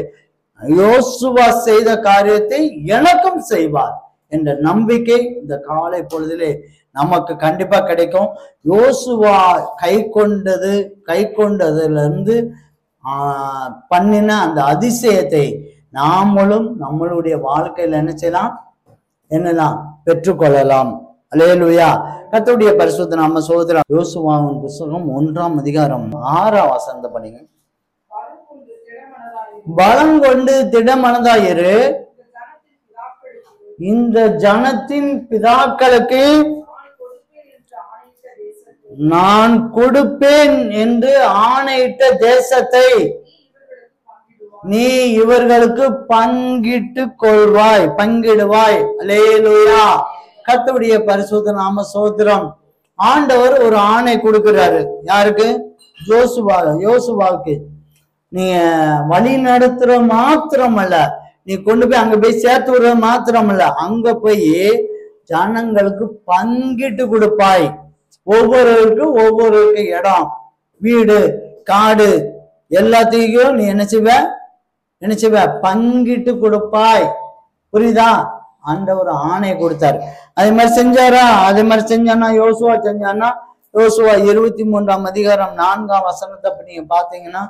யோசுவா செய்த காரியத்தை எனக்கும் செய்வார் என்ற நம்பிக்கை இந்த காலை பொழுதிலே நமக்கு கண்டிப்பா கிடைக்கும். யோசுவா கை கொண்டதுல இருந்து பண்ணின அந்த அதிசயத்தை நாமளும் நம்மளுடைய வாழ்க்கையில என்ன செய்யலாம், என்னலாம் பெற்றுக்கொள்ளலாம். அல்லேலூயா. கர்த்தருடைய பரிசுத்த நாம ஸ்தோத்திரம். யோசுவாவின் புத்தகம் 1ஆம் அதிகாரம் 6ஆம் வசனத்தை படிங்க. பலம் கொண்டு திடமனதாயிரு, இந்த ஜனத்தின் பிதாக்களுக்கு நான் கொடுப்பேன் என்று ஆணையிட்ட தேசத்தை நீ இவர்களுக்கு பங்கிடுவாய். அல்லேலூயா. கர்த்தருடைய பரிசுத்த நாம ஸ்தோத்திரம். ஆண்டவர் ஒரு ஆணை கொடுக்கிறாரு. யாருக்கு? யோசுவாவுக்கு. நீங்க வழி நடத்துற மாத்திரம் அல்ல, நீ கொண்டு போய் அங்க போய் சேர்த்து விடுற மாத்திரம் அல்ல, அங்க போய் ஜனங்களுக்கு பங்கிட்டு கொடுப்பாய். ஒவ்வொருவருக்கும் ஒவ்வொரு இடம், வீடு, காடு எல்லாத்தையும் நீ என்ன செய்வ பங்கிட்டு கொடுப்பாய். புரியுதா? ஆண்டவர் ஆணை கொடுத்தாரு. அதே மாதிரி செஞ்சாரா? அதே மாதிரி செஞ்சானா? யோசுவா செஞ்சானா? யோசுவா 23ஆம் அதிகாரம் 4ஆம் வசனத்தை அப்ப நீங்க பாத்தீங்கன்னா,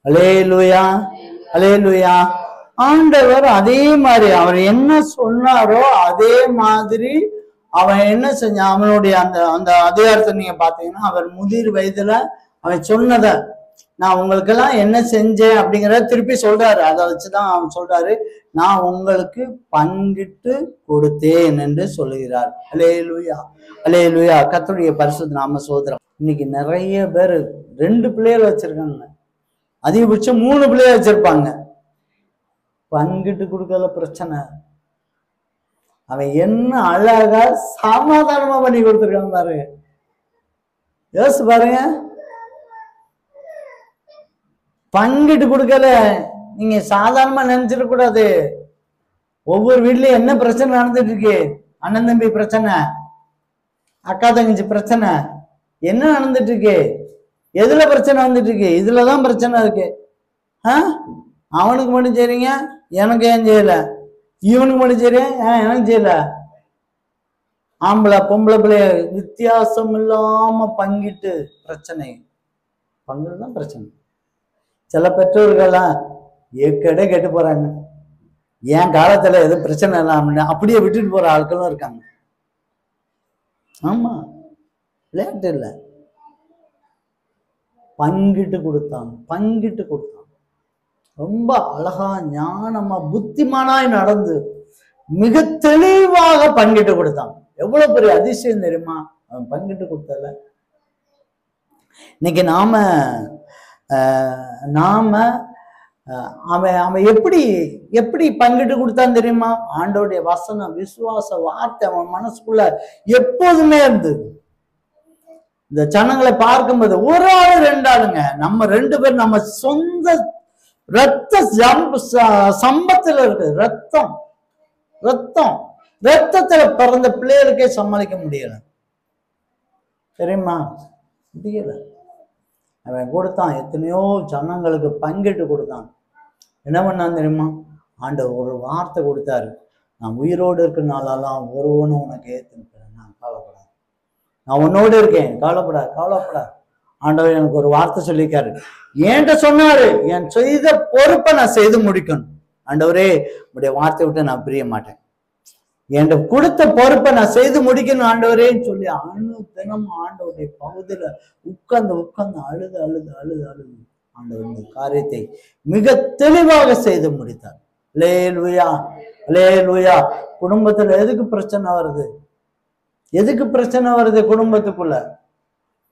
அல்லேலூயா, அல்லேலூயா. ஆண்டவர் அதே மாதிரி அவர் என்ன சொன்னாரோ அதே மாதிரி அவன் என்ன செஞ்சான். அவனுடைய அந்த அந்த அதிகாரத்தை நீங்க பாத்தீங்கன்னா, அவர் முதிர் வயதுல அவன் சொன்னத நான் உங்களுக்கெல்லாம் என்ன செஞ்சேன் அப்படிங்கிறத திருப்பி சொல்றாரு. அதை வச்சுதான் அவன் சொல்றாரு, நான் உங்களுக்கு பங்கிட்டு கொடுத்தேன் என்று சொல்லுகிறார். அல்லேலூயா, அல்லேலூயா. கர்த்தருடைய பரிசுத்த நாம சோதரம். இன்னைக்கு நிறைய பேர் 2 பிள்ளைகள் வச்சிருக்காங்க, அதிகபட்சம் 3 பிள்ளைகள் வச்சிருப்பாங்க. பங்கிட்டு கொடுக்கல பிரச்சனை. அவன் என்ன அழகா சமாதானமா பண்ணி கொடுத்துருக்கான் பாரு. யோசிச்சு பாருங்க. பங்கிட்டு கொடுக்கல நீங்க சாதாரணமா நினைச்சிட கூடாது. ஒவ்வொரு வீட்லயும் என்ன பிரச்சனை நடந்துட்டு இருக்கு? அண்ணன் தம்பி பிரச்சனை, அக்கா தங்கச்சி பிரச்சனை, என்ன நடந்துட்டு இருக்கு? எதுல பிரச்சனை வந்துட்டு இருக்கு? இதுலதான் பிரச்சனை இருக்கு. அவனுக்கு மட்டும் செய்றீங்க, எனக்கு ஏன் செய்யல? இவனுக்கு மட்டும் செய்றேன், எனக்கு செய்யல. ஆம்பளை பொம்பளை பிள்ளைய வித்தியாசம் இல்லாம பங்கிட்டு பிரச்சனை, பங்குதான் பிரச்சனை. சில பெற்றோர்கள்லாம் ஏற்கனவே கெட்டு போறாங்க. என் காலத்துல எதுவும் பிரச்சனை இல்லாம அப்படியே விட்டுட்டு போற ஆட்களும் இருக்காங்க. ஆமா, விளையாட்டு இல்லை. பங்கிட்டு கொடுத்தான். ரொம்ப அழகா ஞானமா புத்திமானாய் நடந்து மிக தெளிவாக பங்கிட்டு கொடுத்தான். எவ்வளவு பெரிய அதிசயம் தெரியுமா அவன் பங்கிட்டு கொடுத்தல. இன்னைக்கு நாம அவன் எப்படி பங்கிட்டு கொடுத்தான் தெரியுமா? ஆண்டோடைய வசனம், விசுவாச வார்த்தை அவன் மனசுக்குள்ள எப்போதுமே இருந்தது. இந்த ஜனங்களை பார்க்கும்போது ஒரு ஆளு 2 ஆளுங்க, நம்ம 2 பேர் நம்ம சொந்த ரத்த சம்பத்துல இருக்கு. ரத்தத்துல பிறந்த பிள்ளைகளுக்கே சமாளிக்க முடியல தெரியுமா? முடியல. அவன் கொடுத்தான், எத்தனையோ ஜனங்களுக்கு பங்கிட்டு கொடுத்தான். என்ன பண்ணான் தெரியுமா? ஆண்டவர் ஒரு வார்த்தை கொடுத்தாரு, நான் உயிரோடு இருக்கிற நாளெல்லாம் ஒருவனும் உனக்கு ஏத்துக்கிறேன், நான் கவலைப்படாது, நான் உன்னோடு இருக்கேன், கவலைப்படாது. ஆண்டவர் எனக்கு ஒரு வார்த்தை சொல்லியிருக்காரு, என்கிட்ட சொன்னாரு, என் செய்த பொறுப்பை நான் செய்து முடிக்கணும். ஆண்டவரே, உடைய வார்த்தை விட்டு நான் பிரிய மாட்டேன், என்கிட்ட கொடுத்த பொறுப்பை நான் செய்து முடிக்கணும் ஆண்டவரேன்னு சொல்லி தினம் ஆண்டவருடைய பகுதியில உட்கார்ந்து அழுது ஆண்டவர் இந்த காரியத்தை மிக தெளிவாக செய்து முடித்தார். அல்லேலூயா, அல்லேலூயா. குடும்பத்துல எதுக்கு பிரச்சனை வருது?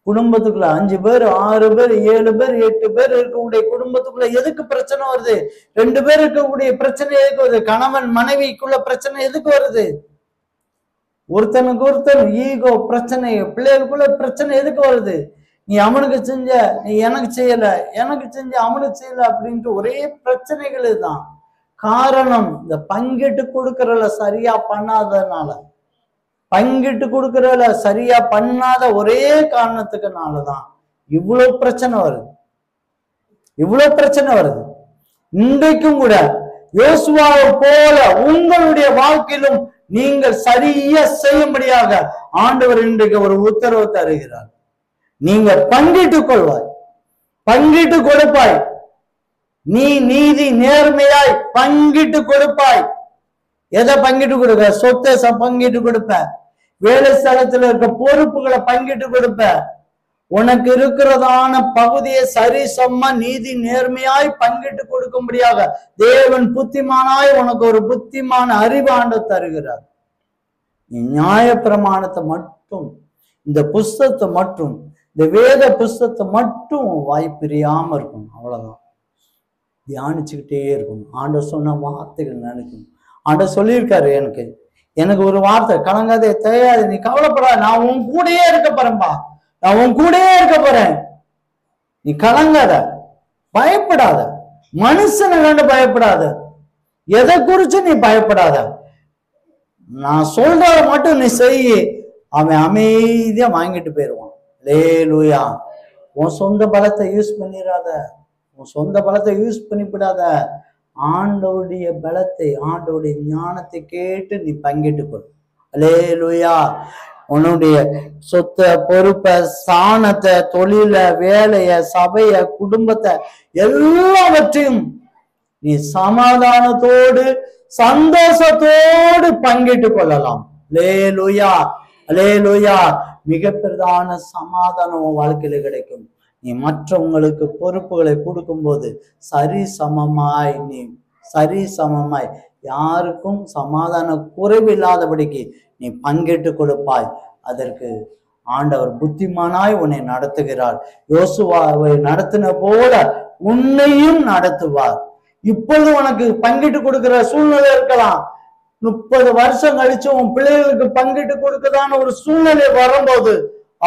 குடும்பத்துக்குள்ள 5 பேர் 6 பேர் 7 பேர் 8 பேர் இருக்கக்கூடிய குடும்பத்துக்குள்ள எதுக்கு பிரச்சனை வருது? 2 பேர் இருக்கக்கூடிய பிரச்சனை எதுக்கு வருது? கணவன் மனைவிக்குள்ள பிரச்சனை எதுக்கு வருது? ஒருத்தனுக்கு ஒருத்தன் ஈகோ பிரச்சனை, பிள்ளைகளுக்குள்ள பிரச்சனை எதுக்கு வருது? நீ அவனுக்கு செஞ்ச, நீ எனக்கு செய்யல, எனக்கு செஞ்ச அவனுக்கு செய்யல அப்படின்ட்டு ஒரே பிரச்சனைகள் தான். காரணம் இந்த பங்கிட்டு கொடுக்கறல சரியா பண்ணாத ஒரே காரணத்துக்குனாலதான் இவ்வளவு பிரச்சனை வருது. இன்றைக்கும் கூட யோசுவாவை போல உங்களுடைய வாழ்க்கையிலும் நீங்கள் சரியா செய்யும்படியாக ஆண்டவர் இன்றைக்கு ஒரு உத்தரவு தருகிறார். நீங்க பங்கிட்டுக் கொள்வாய், பங்கிட்டு கொடுப்பாய், நீ நீதி நேர்மையாய் பங்கிட்டு கொடுப்பாய். எதை பங்கிட்டு கொடுக்க? சொத்தை பங்கிட்டு கொடுப்ப, வேலை ஸ்தலத்துல இருக்க பொறுப்புகளை பங்கிட்டு கொடுப்ப, உனக்கு இருக்கிறதான பகுதியை சரிசமமா நீதி நேர்மையாய் பங்கிட்டு கொடுக்கும்படியாக தேவன் புத்திமானாய் உனக்கு ஒரு புத்திமான அறிவு ஆண்டவர் தருகிறார். நீ நியாய பிரமாணத்தை மட்டும், இந்த புஸ்தகத்தை மட்டும், இந்த வேத புஸ்தகத்தை மட்டும் வாய்ப்பிரியாம இருக்கணும். அவ்வளவுதான். தியானிச்சுக்கிட்டே இருக்கணும். ஆண்டவர் சொன்ன வார்த்தைகள் நினைக்கணும். ஆண்டவர் சொல்லியிருக்காரு, எனக்கு எனக்கு ஒரு வார்த்தை, கலங்காதே, தேயாது, நீ கவலைப்படாத, நான் உன் கூடயே இருக்க போறேன்பா, நான் உன் கூடயே இருக்க போறேன், நீ கலங்காத, பயப்படாத, மனுஷனை கண்டு பயப்படாத, எதை குறிச்சு நீ பயப்படாத, நான் சொல்றத மட்டும் நீ செய், அவன் அமைதியா வாங்கிட்டு போயிடுவான். அல்லேலூயா. உன் சொந்த பலத்தை யூஸ் பண்ணிடாத, உன் சொந்த பலத்தை யூஸ் பண்ணிவிடாத, ஆண்டவருடைய பலத்தை, ஆண்டவருடைய ஞானத்தை கேட்டு நீ பங்கிட்டுக்கொள். அல்லேலூயா. உன்னுடைய சொத்தை, பொறுப்பை, ஸ்தானத்தை, தொழில, வேலைய, சபைய, குடும்பத்தை எல்லாவற்றையும் நீ சமாதானத்தோடு சந்தோஷத்தோடு பங்கிட்டு கொள்ளலாம். அல்லேலூயா, அல்லேலூயா. மிக பிரதான சமாதானம் உன் வாழ்க்கையில கிடைக்கும். நீ மற்றவங்களுக்கு பொறுப்புகளை கொடுக்கும் போது சரிசமமாய் யாருக்கும் சமாதான குறைவில்லாதபடிக்கு நீ பங்கிட்டு கொடுப்பாய். அதற்கு ஆண்டவர் புத்திமானாய் உன்னை நடத்துகிறார். யோசுவாவை நடத்தின போல உன்னையும் நடத்துவார். இப்பொழுது உனக்கு பங்கிட்டு கொடுக்கிற சூழ்நிலை இருக்கலாம். 30 வருஷம் கழிச்சு உன் பிள்ளைகளுக்கு பங்கிட்டு கொடுக்கதான ஒரு சூழ்நிலை வரும்போது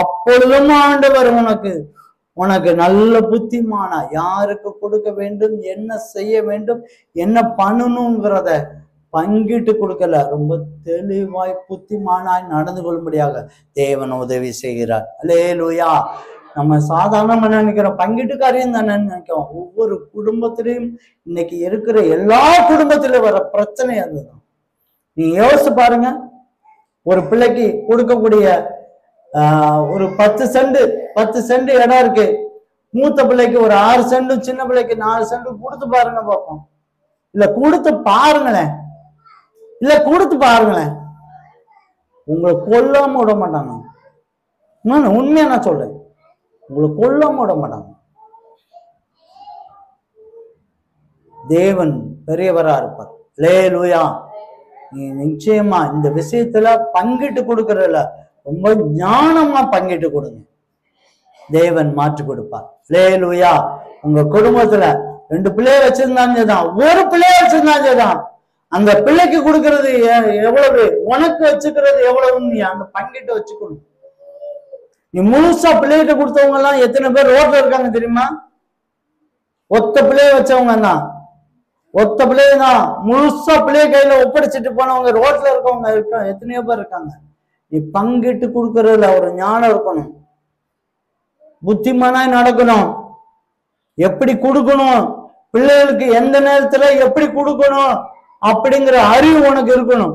அப்பொழுதும் ஆண்டவர் உனக்கு நல்ல புத்திமானா யாருக்கு கொடுக்க வேண்டும், என்ன செய்ய வேண்டும், என்ன பண்ணணுங்கிறத பங்கிட்டு கொடுக்கல, ரொம்ப தெளிவாய் புத்திமானாய் நடந்து கொள்ளும்படியாக தேவன் உதவி செய்கிறார். அல்லேலூயா. நம்ம சாதாரணமா நினைக்கிறோம், பங்கிட்டு காரியம் தானே நினைக்கிறோம். ஒவ்வொரு குடும்பத்திலையும் இன்னைக்கு இருக்கிற எல்லா குடும்பத்திலும் வர பிரச்சனை அதுதான். நீ யோசிச்சு பாருங்க, ஒரு பிள்ளைக்கு கொடுக்கக்கூடிய ஒரு 10 சென்ட் இடம் இருக்கு, மூத்த பிள்ளைக்கு ஒரு 6 சென்டும் சின்ன பிள்ளைக்கு 4 சென்டும் கொடுத்து பாருங்க பார்ப்போம். இல்ல கொடுத்து பாருங்களேன், உங்களை கொல்லாம விட மாட்டாங்க. நான் உண்மையா நான் சொல்றேன், உங்களை கொல்லாம விட மாட்டாங்க. தேவன் பெரியவரா இருப்பார். அல்லேலூயா. நீ நிச்சயமா இந்த விஷயத்துல பங்கிட்டு கொடுக்கறதுல ரொம்ப ஞானமா பங்கிட்டு கொடுங்க, தேவன் மாற்றி கொடுப்பார். அல்லேலூயா. உங்க குடும்பத்துல 2 பிள்ளைய வச்சிருந்தாங்கதான், ஒரு பிள்ளைய வச்சிருந்தாங்கதான், அந்த பிள்ளைக்கு கொடுக்கறது எவ்வளவு, உனக்கு வச்சுக்கிறது எவ்வளவுன்னு நீ அந்த பங்கிட்டு வச்சுக்கணும். நீ முழுசா பிள்ளைகிட்ட கொடுத்தவங்க எல்லாம் எத்தனை பேர் ரோட்ல இருக்காங்க தெரியுமா? ஒத்த பிள்ளைய வச்சவங்க தான், ஒத்த பிள்ளைய தான் முழுசா பிள்ளைய கையில ஒப்படைச்சிட்டு போனவங்க ரோட்ல இருக்கவங்க எத்தனையோ பேர் இருக்காங்க. நீ பங்கிட்டு கொடுக்கறதுல ஒரு ஞானம் இருக்கணும், புத்திமானாய் நடக்கணும், எப்படி கொடுக்கணும், பிள்ளைகளுக்கு எந்த நேரத்துல எப்படி கொடுக்கணும் அப்படிங்கிற அறிவு உனக்கு இருக்கணும்.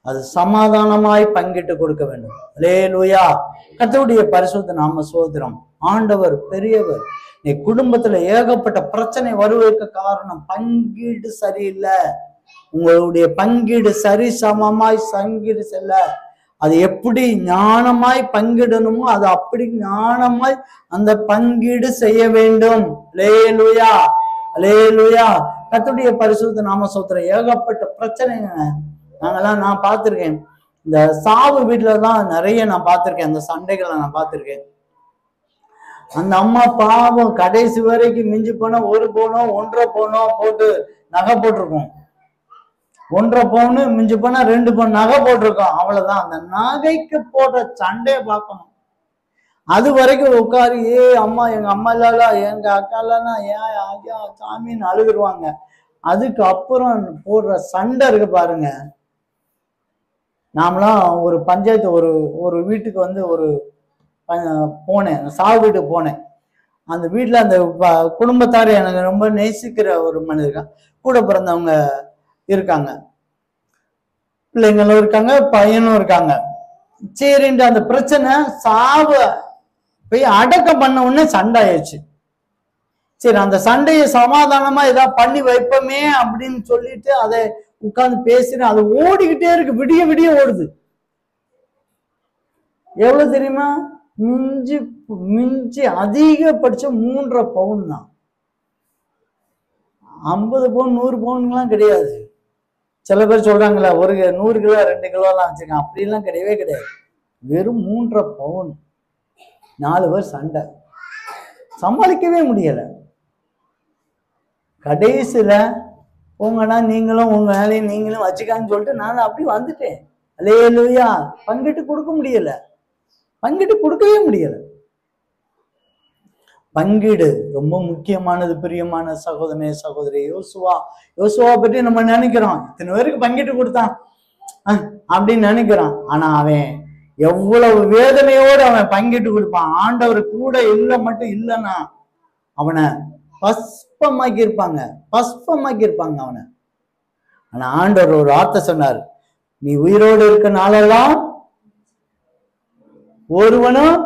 அது சமாதானமாய் பங்கிட்டு கொடுக்க வேண்டும். அல்லேலூயா. கர்த்தருடைய பரிசுத்த நாம ஸ்தோத்திரம். ஆண்டவர் பெரியவர். நீ குடும்பத்துல ஏகப்பட்ட பிரச்சனை வருவதற்கு காரணம் பங்கீடு சரியில்லை. உங்களுடைய பங்கீடு சரிசமமாய் பங்கீடு செல்ல, அது எப்படி ஞானமாய் பங்கிடணுமோ அது அப்படி ஞானமாய் அந்த பங்கீடு செய்ய வேண்டும். அல்லேலூயா, அல்லேலூயா. கர்த்தருடைய பரிசுத்த நாம ஸ்தோத்திரம். ஏகப்பட்ட பிரச்சனைங்க நான் பார்த்திருக்கேன். இந்த சாவு வீட்டுலதான் நிறைய நான் பார்த்திருக்கேன், அந்த சண்டைகளை நான் பார்த்திருக்கேன். அந்த அம்மா பாவம் கடைசி வரைக்கும் மிஞ்சி போனா 1 பவுனோ 1.5 பவுனோ போட்டு நகை போட்டிருக்கோம், 1.5 பவுனு மிஞ்சி போனா 2 பவுன் நகை போட்டிருக்கோம், அவ்வளவுதான். அந்த நகைக்கு போடுற சண்டையை பார்க்கணும். அது வரைக்கும் உட்காரு, அம்மா, எங்க அம்மா இல்ல, எங்க அக்கா இல்லன்னா ஏன் ஐயா சாமின்னு அழுதுருவாங்க. அதுக்கு அப்புறம் போடுற சண்டை இருக்கு பாருங்க. நாமளாம் ஒரு பஞ்சாயத்து ஒரு வீட்டுக்கு ஒரு போனேன், சாவு வீட்டுக்கு போனேன். அந்த வீட்டுல அந்த குடும்பத்தார் எனக்கு ரொம்ப நேசிக்கிற ஒரு மனிதர்கள், கூட பிறந்தவங்க இருக்காங்க, பிள்ளைங்களும் இருக்காங்க, பையனும் இருக்காங்க. சரின்ட்டு அந்த பிரச்சனை சாவு போய் அடக்கம் பண்ண உடனே சண்டை ஆயிடுச்சு. சரி, அந்த சண்டையை சமாதானமா ஏதாவது பண்ணி வைப்போமே அப்படின்னு சொல்லிட்டு அதை உட்கார்ந்து பேசுறேன். அது ஓடிக்கிட்டே இருக்கு, விடிய விடிய ஓடுது. எவ்வளவு தெரியுமா? மிஞ்சி மிஞ்சி அதிகபட்சம் 3.5 பவுன் தான். 50 பவுன் 100 பவுன்லாம் கிடையாது. சில பேர் சொல்றாங்களா 100 கிலோ 2 கிலோ எல்லாம் வச்சிருக்கான், அப்படிலாம் கிடையவே கிடையாது. வெறும் 3.5 பவுன். 4 பேர் சண்டை, சமாளிக்கவே முடியல. கடைசியில போங்கன்னா நீங்களும் உங்க வேலையை நீங்களும் வச்சுக்கான்னு சொல்லிட்டு நான் அப்படி வந்துட்டேன். அல்லேலூயா. பங்கிட்டு கொடுக்க முடியல, பங்கிட்டு கொடுக்கவே முடியல. பங்கீடு ரொம்ப முக்கியமானது. பிரியமான சகோதரனே சகோதரி, யோசுவா பற்றி நம்ம நினைக்கிறோம், இத்தனை பேருக்கு பங்கிட்டு கொடுத்தான் அப்படின்னு நினைக்கிறான். ஆனா அவன் எவ்வளவு வேதனையோடு அவன் பங்கிட்டு கொடுப்பான். ஆண்டவர் கூட இல்லை மட்டும் இல்லைன்னா அவனை பஸ்பமாக்கி இருப்பாங்க அவனை. ஆனா ஆண்டவர் ஒரு வார்த்தை சொன்னார், நீ உயிரோடு இருக்க நாளெல்லாம் ஒருவனும்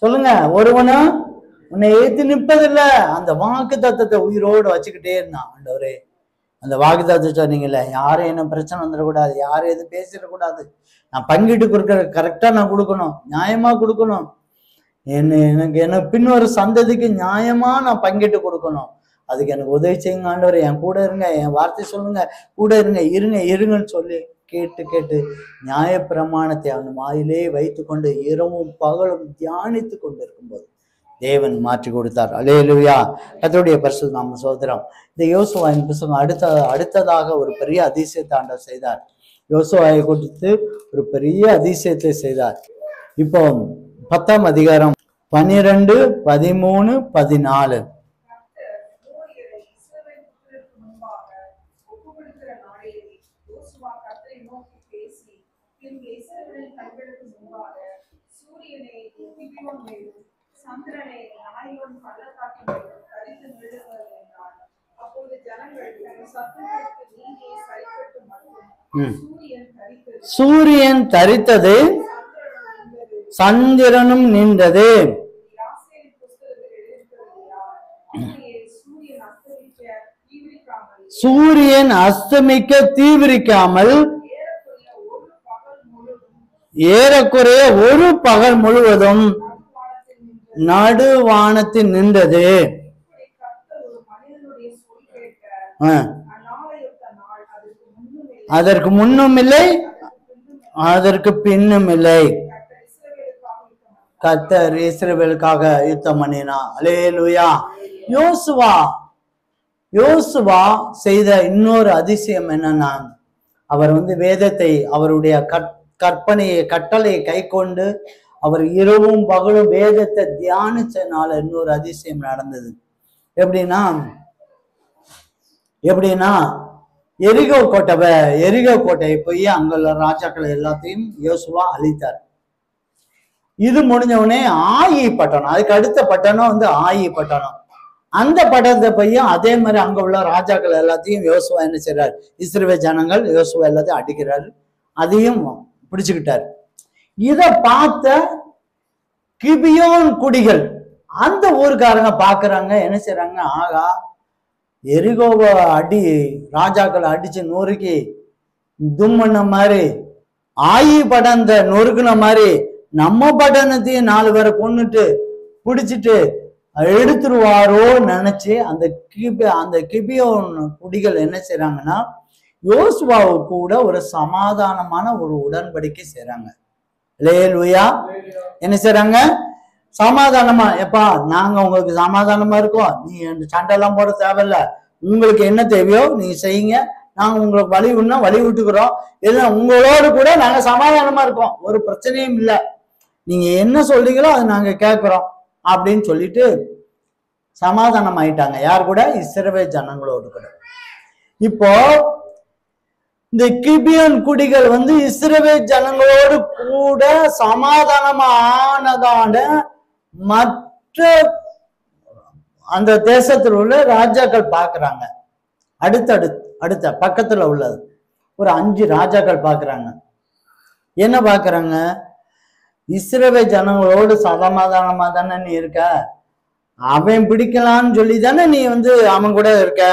சொல்லுங்க, ஒருவனும் உன்னை ஏத்து நிற்பதில்லை. அந்த வாக்கு தத்தத்தை உயிரோடு வச்சுக்கிட்டே இருந்தான். ஆண்டவரே, அந்த வாக்கு தத்தத்தை சொன்னீங்கல்ல, யாரும் என்ன பிரச்சனை வந்துடக்கூடாது, யாரும் எதுவும் பேசிடக்கூடாது, நான் பங்கிட்டு கொடுக்குற கரெக்டா நான் கொடுக்கணும், நியாயமா கொடுக்கணும், எனக்கு பின்னொரு சந்ததிக்கு நியாயமா நான் பங்கிட்டு கொடுக்கணும், அதுக்கு எனக்கு உதவி செய்யுங்க ஆண்டவரே, என் கூட இருங்க, என் வார்த்தை சொல்லுங்க, கூட இருங்கன்னு சொல்லி கேட்டு நியாயப்பிரமாணத்தை அவன் வாயிலே வைத்து கொண்டு இரவும் பகலும் தியானித்து கொண்டு இருக்கும்போது தேவன் மாற்றி கொடுத்தார். அல்லேலூயா. கர்த்தருடைய பரிசுத்த நாம சோதரம். இந்த யோசுவாவின் புத்தகம் அடுத்ததாக ஒரு பெரிய அதிசயத்தை ஆண்டவர் செய்தார். யோசுவாவை கொடுத்து ஒரு பெரிய அதிசயத்தை செய்தார். இப்போ 10ஆம் அதிகாரம் 12, 13, 14. சூரியன் தரித்தது, சந்திரனும் நின்றது. சூரியன் அஸ்தமிக்க தீவிரிக்காமல் ஏறக்குறைய ஒரு பகல் முழுவதும் நடுவானத்தில் நின்றது. அதற்கு முன்னும் இல்லை, அதற்கு பின்னும் இல்லை. கர்த்தர் இஸ்ரவேலுக்காக யுத்தம் பண்ணினார். அல்லேலூயா. யோசுவா செய்த இன்னொரு அதிசயம் என்னன்னா, அவர் வேதத்தை, அவருடைய கற்பனையை, கட்டளையை கை கொண்டு அவர் இரவும் பகலும் வேதத்தை தியானிச்சனால இன்னொரு அதிசயம் நடந்தது. எப்படின்னா எரிகோ கோட்டையை போய் அங்குள்ள ராஜாக்கள் எல்லாத்தையும் யோசுவா அழித்தார். இது முடிஞ்ச உடனே ஆயி பட்டணம், அதுக்கு அடுத்த பட்டணம் ஆயி பட்டணம். அந்த பட்டணத்தை போய் அதே மாதிரி அங்க உள்ள ராஜாக்கள் எல்லாத்தையும் யோசுவா என்ன செய்யறாரு, இஸ்ரவேல் ஜனங்கள் யோசுவா எல்லாத்தையும் அடிக்கிறாரு, அதையும் பிடிச்சுக்கிட்டாரு. இத பார்த்த கிபியோன் குடிகள் அந்த ஊருக்காரங்க பாக்குறாங்க, என்ன செய்யறாங்க, ஆகா எரிகோவை ராஜாக்களை அடிச்சு நொறுக்கி தும்மண்ண மாதிரி, ஆயி பட்டணத்தை நொறுக்குன மாதிரி நம்ம பட்டணத்தையும் 4 பேரை கொன்னுட்டு பிடிச்சிட்டு எடுத்துருவாரோ நினைச்சு அந்த கிபியோன் குடிகள் என்ன செய்யறாங்கன்னா, யோசுவாவு கூட ஒரு சமாதானமான ஒரு உடன்படிக்கை செய்யறாங்க. அல்லேலூயா. என்ன செய்யறாங்க, சமாதானமா, எப்பா நாங்க உங்களுக்கு சமாதானமா இருக்கோம், நீ சண்டைலாம் போட தேவையில்ல, உங்களுக்கு என்ன தேவையோ நீங்க செய்யுங்க, நாங்க உங்களுக்கு வழி விட்டுக்கிறோம், இல்லை உங்களோடு கூட நாங்க சமாதானமா இருக்கோம், ஒரு பிரச்சனையும் இல்லை, நீங்க என்ன சொல்றீங்களோ அதை நாங்க கேட்கிறோம் அப்படின்னு சொல்லிட்டு சமாதானம் ஆயிட்டாங்க. யார் கூட, இஸ்ரவேல் ஜனங்களோடு கூட. இப்போ இந்த கிபியோன் குடிகள் இஸ்ரவேல் ஜனங்களோடு கூட சமாதானமானதான மற்ற அந்த தேசத்தில் உள்ள ராஜாக்கள் பாக்குறாங்க. அடுத்த பக்கத்துல உள்ளது ஒரு 5 ராஜாக்கள் பாக்குறாங்க. என்ன பாக்குறாங்க, இஸ்ரவேல் ஜனங்களோடு சமாதானமா தானே நீ இருக்க, அவன் பிடிக்கலான்னு சொல்லி தானே நீ அவன் கூட இருக்க,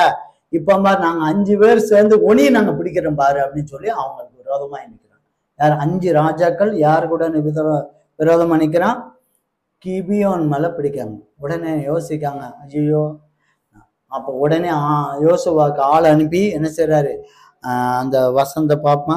இப்ப பாரு நாங்க 5 பேர் சேர்ந்து ஒனியை நாங்க பிடிக்கிறோம் பாரு அப்படின்னு சொல்லி அவங்களுக்கு விரோதமா நிற்கிறாங்க. யார், 5 ராஜாக்கள் யார் கூட விரோதமா நிற்கிறான், கிபியோன் மேல பிடிக்காங்க. உடனே யோசிக்காங்க, ஐயோ, அப்ப உடனே யோசுவாக்கு ஆள் அனுப்பி என்ன செய்யறாரு, அந்த வசந்த பாப்பா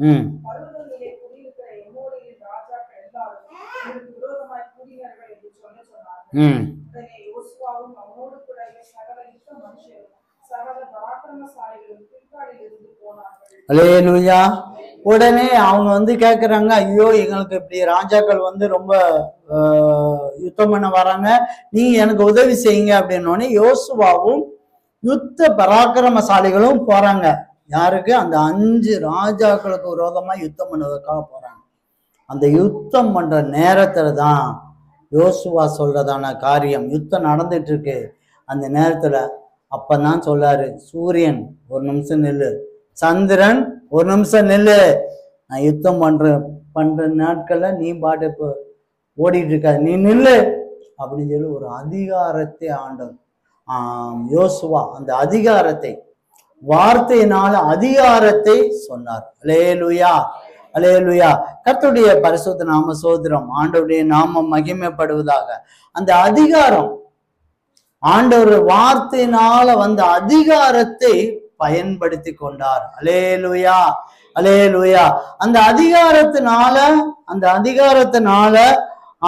பர்வதங்களிலே குடியிருக்கிற எமோரியரின் ராஜாக்கள் எல்லாரும் உங்களுக்கு விரோதமாய் கூடினார்கள் என்று சொன்னார்கள். உடனே யோசுவாவும் அவனோடு கூட சகல யுத்த மனுஷரும் சகல பராக்கிரமசாலிகளும் கில்காலில் இருந்து போனார்கள். அல்லேலூயா. உடனே அவங்க கேக்குறாங்க, ஐயோ எங்களுக்கு இப்படி ராஜாக்கள் ரொம்ப யுத்தம் பண்ண வராங்க, நீங்க எனக்கு உதவி செய்யுங்க அப்படின்னோடனே யோசுவாவும் யுத்த பராக்கிரமசாலிகளும் போறாங்க. யாருக்கு? அந்த 5 ராஜாக்களுக்கு விரோதமா யுத்தம் பண்ணுவதற்காக போறாங்க. அந்த யுத்தம் பண்ற நேரத்துல தான் யோசுவா சொல்றதான காரியம். யுத்தம் நடந்துட்டு இருக்கு அந்த நேரத்துல. அப்பதான் சொல்றாரு, சூரியன் ஒரு நிமிஷம் நில்லு, சந்திரன் ஒரு நிமிஷம் நில்லு, நான் யுத்தம் பண்ற நாட்கள்ல நீ பாட்டு இப்போ ஓடிட்டு இருக்க, நீ நில்லு அப்படின்னு சொல்லி ஒரு அதிகாரத்தை ஆண்டவர் யோசுவா அந்த அதிகாரத்தை வார்த்தையினால அதிகாரத்தை சொன்னார். அல்லேலூயா, அல்லேலூயா. கர்த்தருடைய பரிசுத்த நாம சோதரம், ஆண்டவருடைய நாமம் மகிமைப்படுவதாக. அந்த அதிகாரம், ஆண்டவர் வார்த்தையினால வந்த அதிகாரத்தை பயன்படுத்தி கொண்டார். அல்லேலூயா, அல்லேலூயா. அந்த அதிகாரத்தினால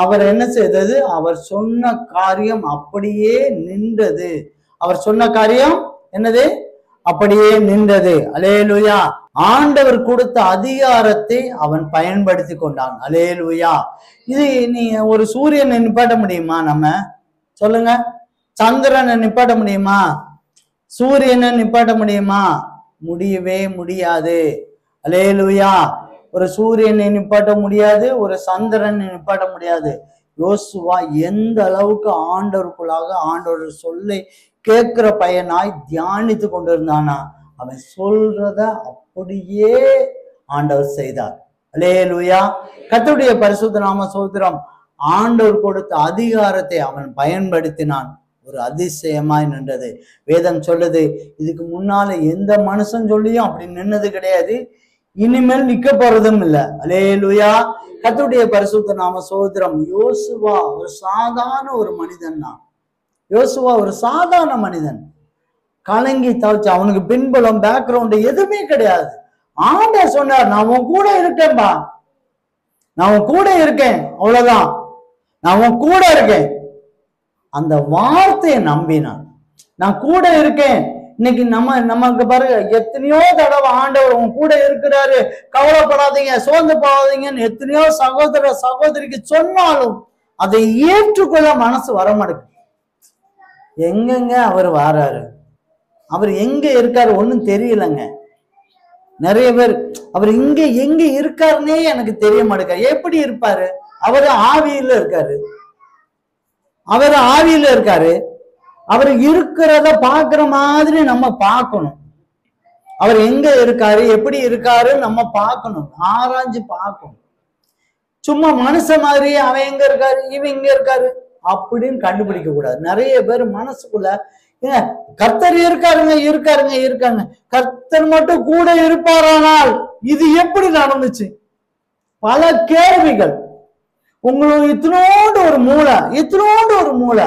அவர் என்ன செய்தது? அவர் சொன்ன காரியம் அப்படியே நின்றது. அவர் சொன்ன காரியம் என்னது? அப்படியே நின்றது. அல்லேலூயா. ஆண்டவர் கொடுத்த அதிகாரத்தை அவன் பயன்படுத்தி கொண்டான். அல்லேலூயா. இது நீ ஒரு சூரியனை நிப்பாட்ட முடியுமா? நம்ம சொல்லுங்க. சந்திரனை நிப்பாட்ட முடியுமா? சூரியனை நிப்பாட்ட முடியுமா? முடியவே முடியாது. அல்லேலூயா. ஒரு சூரியனை நிப்பாட்ட முடியாது, ஒரு சந்திரனை நிப்பாட்ட முடியாது. யோசுவா எந்த அளவுக்கு ஆண்டவருக்குள்ளாக ஆண்டவர் சொல்லை கேட்கிற பையனாய் தியானித்து கொண்டிருந்தானா, அவன் சொல்றத அப்படியே ஆண்டவர் செய்தார். அல்லேலூயா. கர்த்தருடைய பரிசுத்த நாம சோத்திரம். ஆண்டவர் கொடுத்த அதிகாரத்தை அவன் பயன்படுத்தினான். ஒரு அதிசயமாய் நின்றது. வேதம் சொல்லுது, இதுக்கு முன்னால எந்த மனுஷன் சொல்லியும் அப்படி நின்னது கிடையாது, இனிமேல் நிக்க போறதும் இல்லை. அல்லேலூயா. கர்த்தருடைய பரிசுத்த நாம சோத்திரம். யோசுவா ஒரு சாதாரண ஒரு மனிதன் தான். யோசுவா ஒரு சாதாரண மனிதன், கலங்கி தவிச்சு, அவனுக்கு பின்புலம் பேக்ரவுண்ட் எதுவுமே கிடையாது. ஆண்டவர் சொன்னார், நான் உன் கூட இருக்கேன்பா, நான் உன் கூட இருக்கேன், அவ்வளவுதான், நான் உன் கூட இருக்கேன். அந்த வார்த்தையை நம்பினான், நான் கூட இருக்கேன். இன்னைக்கு நமக்கு பாருங்க, எத்தனையோ தடவை ஆண்டவர் உன் கூட இருக்கிறாரு, கவலைப்படாதீங்க, சோர்ந்து போகாதீங்கன்னு எத்தனையோ சகோதர சகோதரிக்கு சொன்னாலும் அதை ஏற்றுக்கொள்ள மனசு வரமாட்டேங்குது. எங்கெங்க அவர் வாராரு, அவர் எங்க இருக்காரு ஒன்னும் தெரியலங்க. நிறைய பேர் அவர் எங்க இருக்காருன்னே எனக்கு தெரிய மாட்டேங்காரு. எப்படி இருப்பாரு? அவரு ஆவியில இருக்காரு, அவர் ஆவியில இருக்காரு. அவர் இருக்கிறத பாக்குற மாதிரி நம்ம பார்க்கணும். அவர் எங்க இருக்காரு, எப்படி இருக்காரு நம்ம பார்க்கணும், ஆராய்ஞ்சு பார்க்கணும். சும்மா மனுஷ மாதிரி அவன் எங்க இருக்காரு, இவன் இங்க இருக்காரு அப்படின்னு கண்டுபிடிக்க கூடாது. நிறைய பேர் மனசுக்குள்ள கர்த்தர் இருக்காருங்க, கர்த்தர் மட்டும் கூட இருப்பாரானால் இது எப்படி நடந்துச்சு? பல கேள்விகள். உங்களுக்கு இத்தனோண்டு ஒரு மூளை,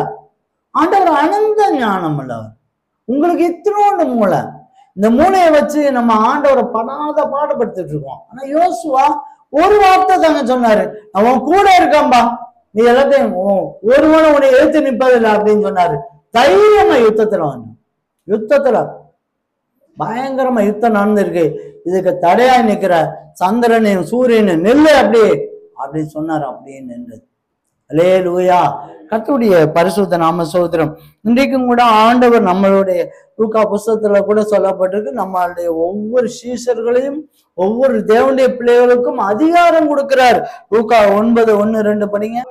ஆண்டவர் அனந்த ஞானம் உள்ளவர், உங்களுக்கு இத்தனோண்டு மூளை. இந்த மூளையை வச்சு நம்ம ஆண்டவரை படாத பாடுபடுத்திட்டு இருக்கோம். ஆனா யோசுவா ஒரு வார்த்தை தாங்க சொன்னாரு, அவன் கூட இருக்கான்பா, நீ எல்லாத்தையும் ஒருவனை உன்னை எழுத்து நிற்பதில்லை அப்படின்னு சொன்னாரு. தைரியமா யுத்தத்துல பயங்கரமா யுத்தம் நடந்திருக்கு. இதுக்கு தடையா நிக்கிற சந்திரனையும் சூரியனையும் நெல்லு அப்படின்னு சொன்னாரு. அப்படியே நின்றது. அல்லேலூயா. கர்த்தருடைய பரிசுத்த நாம சோத்திரம். இன்றைக்கும் கூட ஆண்டவர் நம்மளுடைய லூக்கா புஸ்தகத்துல கூட சொல்லப்பட்டிருக்கு, நம்மளுடைய ஒவ்வொரு சீஷர்களையும் ஒவ்வொரு தேவனுடைய பிள்ளைகளுக்கும் அதிகாரம் கொடுக்கிறார். லூக்கா 9:1-2 படிங்க.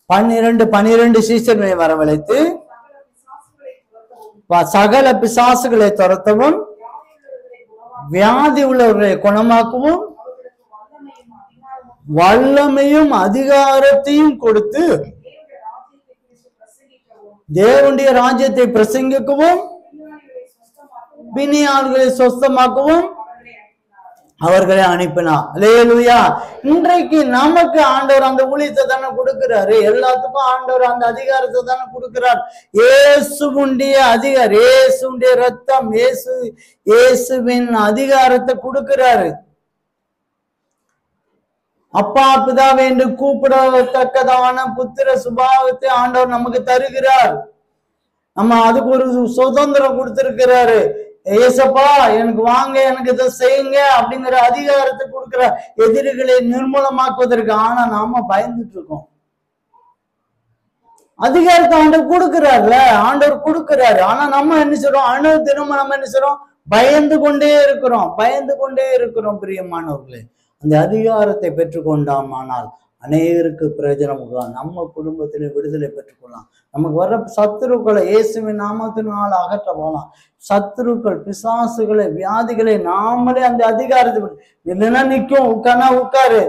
12 சீஷர்களை வரவழைத்து சகல பிசாசுகளை துரத்தவும் வியாதி உள்ளவர்களை குணமாக்கவும் வல்லமையும் அதிகாரத்தையும் கொடுத்து தேவனுடைய ராஜ்யத்தை பிரசங்கிக்கவும் பிணியாளர்களை சொஸ்தமாக்கவும் அவர்களை அனுப்பினார். அல்லேலூயா. இன்றைக்கு நமக்கு ஆண்டவர் அந்த ஊழியத்தை தானே கொடுக்கிறாரு. எல்லாத்துக்கும் ஆண்டவர் அந்த அதிகாரத்தை தானே கொடுக்கிறார். இயேசுவுடைய அதிகாரம், இயேசுடைய ரத்தம், இயேசுவின் அதிகாரத்தை கொடுக்கிறாரு. அப்பா பிதாவே என்று கூப்பிடத்தக்கதான புத்திர சுபாவத்தை ஆண்டவர் நமக்கு தருகிறார். நம்ம அதுக்கு ஒரு சுதந்திரம் கொடுத்திருக்கிறாரு. ஏசப்பா எனக்கு வாங்க, எனக்கு இதை செய்யுங்க அப்படிங்கிற அதிகாரத்தை கொடுக்கிற எதிரிகளை நிர்மூலமாக்குவதற்கு. ஆனா நாம பயந்துட்டு இருக்கோம். அதிகாரத்தை ஆண்டவர் கொடுக்கிறார்ல, ஆண்டவர் கொடுக்கிறாரு. ஆனா நம்ம என்ன சொல்றோம்? தினமும் நம்ம என்ன சொல்றோம்? பயந்து கொண்டே இருக்கிறோம். பிரியமானவர்களே, அந்த அதிகாரத்தை பெற்றுக்கொண்டாமானால் அநேகருக்கு பிரயோஜனம். நம்ம குடும்பத்திலே விடுதலை பெற்றுக்கொள்ளலாம். நமக்கு வர்ற சத்துருக்களை இயேசுவின் நாமத்தினால் அகற்ற போகலாம். சத்துருக்கள், பிசாசுகளை, வியாதிகளை நாமளே அந்த அதிகாரத்தை இல்லைன்னா நிற்கும், உட்கார்னா உட்காரு.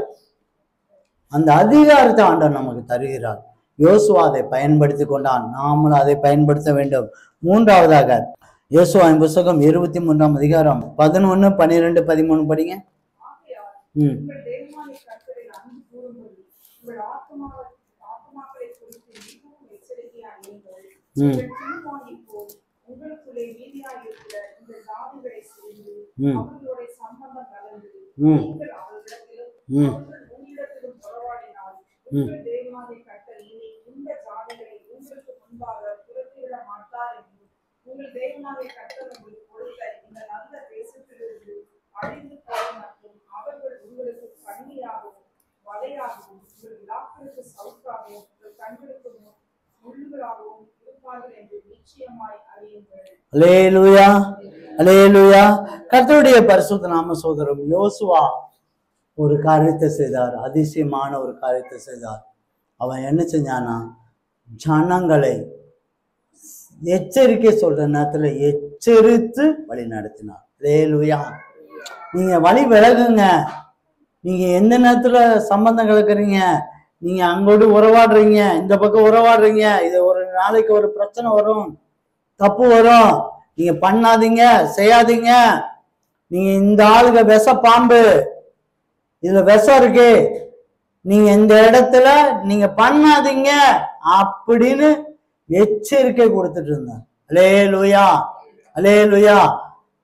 அந்த அதிகாரத்தை ஆண்டவர் நமக்கு தருகிறார். யோசுவா அதை பயன்படுத்தி கொண்டான், நாமளும் அதை பயன்படுத்த வேண்டும். மூன்றாவதாக யோசுவாவின் புத்தகம் 23ஆம் அதிகாரம் 11, 12, 13 படிங்க. அல்லேலூயா, அல்லேலூயா. கர்த்தருடைய பரிசுத்த நாம. சோதரம் யோசுவா ஒரு காரியத்தை செய்தார், அதிசயமான ஒரு காரியத்தை செய்தார். அவன் என்ன செஞ்சானா, ஜனங்களை எச்சரிக்கை சொல்ற நேரத்துல எச்சரித்து வழி நடத்தினார். அல்லேலூயா. நீங்க வழி விலகுங்க. நீங்க எந்த நேரத்துல சம்பந்தம் கலக்குறீங்க, நீங்க அங்கோடு உறவாடுறீங்க, இந்த பக்கம் உறவாடுறீங்க, இது ஒரு நாளைக்கு ஒரு பிரச்சனை வரும், தப்பு வரும். நீங்க பண்ணாதீங்க, செய்யாதீங்க. நீங்க இந்த ஆளுக விஷ பாம்பு, இதுல விஷம் இருக்கு, நீங்க இந்த இடத்துல நீங்க பண்ணாதீங்க அப்படின்னு எச்சரிக்கை கொடுத்துட்டு இருந்தாங்க. அல்லேலூயா, அல்லேலூயா.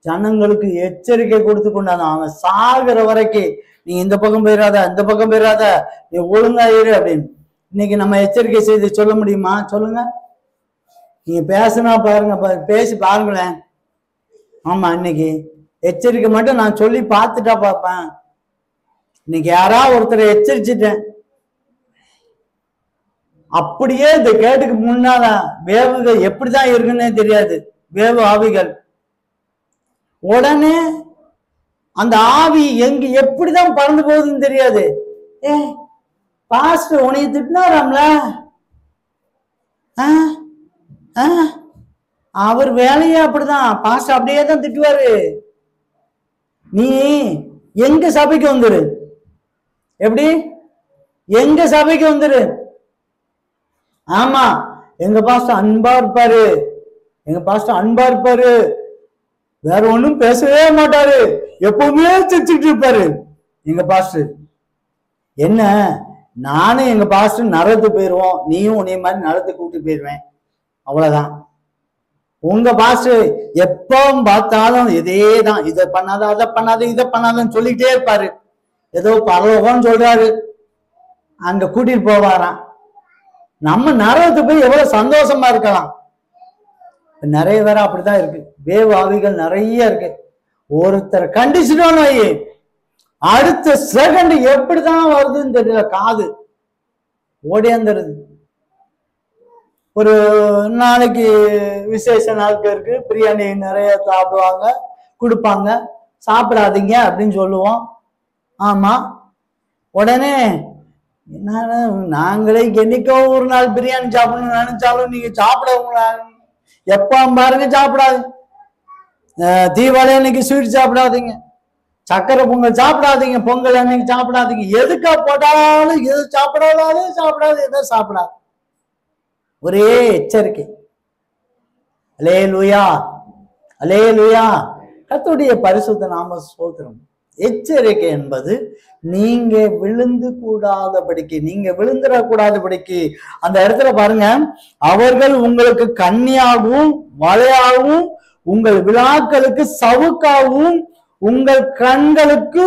ஜனங்களுக்கு எச்சரிக்கை கொடுத்து கொண்டாங்க. அவன் சாகுற வரைக்கும் நீ இந்த பக்கம் போயிடாத, இந்த பக்கம் போயிடாத, நீ ஒழுங்கா இரு அப்படின்னு. இன்னைக்கு நம்ம எச்சரிக்கை செய்து சொல்ல முடியுமா? சொல்லுங்க. நீங்க பேசுனா பாருங்க, பேசி பாருங்களேன். ஆமா, இன்னைக்கு எச்சரிக்கை மட்டும் நான் சொல்லி பார்த்துட்டா பார்ப்பேன். இன்னைக்கு யாராவது ஒருத்தரை எச்சரிச்சுட்டேன், அப்படியே இந்த கேட்டுக்கு முன்னால வேவுகள் எப்படிதான் இருக்குன்னே தெரியாது. வேவு ஆவிகள் உடனே அந்த ஆவி எங்க எப்படிதான் பறந்து போகுதுன்னு தெரியாது. பாஸ்டர் உனைய திட்டினாராம்ல, அவர் வேலையே அப்படிதான். பாஸ்டர் அப்படியே தான் திட்டுவாரு. நீ எங்க சபைக்கு வந்துரு, எப்படி எங்க சபைக்கு வந்துரு. ஆமா, எங்க பாஸ்டர் அன்பா இருப்பாரு, எங்க பாஸ்டர் அன்பா இருப்பாரு, வேற ஒண்ணும் பேசவே மாட்டாரு, எப்பவுமே சிரிச்சுட்டு இருப்பாரு எங்க பாஸ்டர். என்ன, நானும் எங்க பாஸ்டர் நரத்து போயிருவோம், நீயும் உன்னை மாதிரி நரத்து கூப்பிட்டு போயிருவேன், அவ்வளவுதான். உங்க பாஸ்டர் எப்பவும் பார்த்தாலும் இதேதான், இதை பண்ணாத, அதை பண்ணாத, இதை பண்ணாதன்னு சொல்லிட்டே இருப்பாரு. ஏதோ பரலோகம்னு சொல்றாரு, அங்க கூட்டிட்டு போவாராம். நம்ம நரகத்து போய் எவ்வளவு சந்தோஷமா இருக்கலாம். நிறைய பேர் அப்படிதான் இருக்கு, வேவு ஆவிகள் நிறைய இருக்கு. ஒருத்தர் கண்டிச்சுட்டோன்னு அடுத்த செகண்ட் எப்படிதான் வருதுன்னு தெரியல, காது ஓடியாந்துருது. ஒரு நாளைக்கு விசேஷ நாட்களுக்கு பிரியாணி நிறைய சாப்பிடுவாங்க, கொடுப்பாங்க, சாப்பிடாதீங்க அப்படின்னு சொல்லுவோம். ஆமா, உடனே என்ன, நாங்களே என்னைக்கோ ஒரு நாள் பிரியாணி சாப்பிடணும்னு நினைச்சாலும் நீங்க சாப்பிட எப்ப பாருங்க சாப்பிடாது. தீபாவளி அன்னைக்கு ஸ்வீட் சாப்பிடாதீங்க, சக்கரை பொங்கல் சாப்பிடாதீங்க, பொங்கல் அன்னைக்கு சாப்பிடாதீங்க, எதுக்கா போட்டாலும் எது சாப்பிடாது, எதை சாப்பிடாது. ஒரே எச்சரிக்கை. அல்லேலூயா, அல்லேலூயா. கர்த்தருடைய பரிசுத்த நாம ஸ்தோத்திரம். எச்சரிக்கை என்பது நீங்க விழுந்துடக்கூடாதபடிக்கு அந்த இடத்துல பாருங்க, அவர்கள் உங்களுக்கு கண்ணியாகவும் வலையாகவும் உங்கள் விழாக்களுக்கு சவுக்காகவும் உங்கள் கண்களுக்கு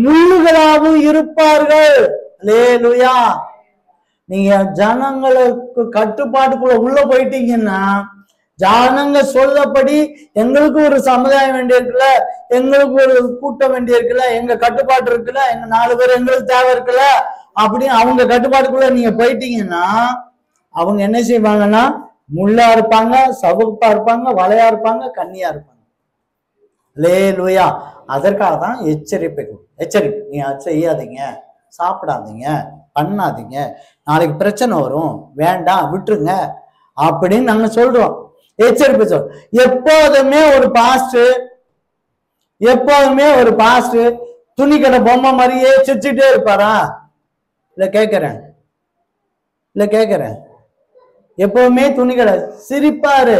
முள்ளுகளாகவும் இருப்பார்கள். அல்லேலூயா. நீங்க ஜனங்களுக்கு கட்டுப்பாட்டுக்குள்ள உள்ள போயிட்டீங்கன்னா, ஜனங்க சொல்லப்படி எங்களுக்கு ஒரு சமுதாயம் வேண்டி இருக்குல்ல, எங்களுக்கு ஒரு கூட்டம் வேண்டி இருக்குல்ல, எங்க கட்டுப்பாடு இருக்குல்ல, எங்க 4 பேர் எங்களுக்கு தேவை இருக்குல்ல அப்படின்னு அவங்க கட்டுப்பாட்டுக்குள்ள நீங்க போயிட்டீங்கன்னா, அவங்க என்ன செய்வாங்கன்னா முள்ளா இருப்பாங்க, சவுப்பா இருப்பாங்க, வலையா இருப்பாங்க, கண்ணியா இருப்பாங்க. அல்லேலூயா. அதற்காக தான் எச்சரிக்கை. நீங்க செய்யாதீங்க, சாப்பிடாதீங்க, பண்ணாதீங்க, நாளைக்கு பிரச்சனை வரும், வேண்டாம், விட்டுருங்க அப்படின்னு நாங்க சொல்றோம். எச்சரிப்பு சொல். எப்போதுமே ஒரு பாஸ்டர் துணி கடை பொம்மை மாதிரியே சிரிச்சுட்டே இருப்பாரா? இல்ல கேக்குறேன். எப்பவுமே துணி கடை சிரிப்பாரு,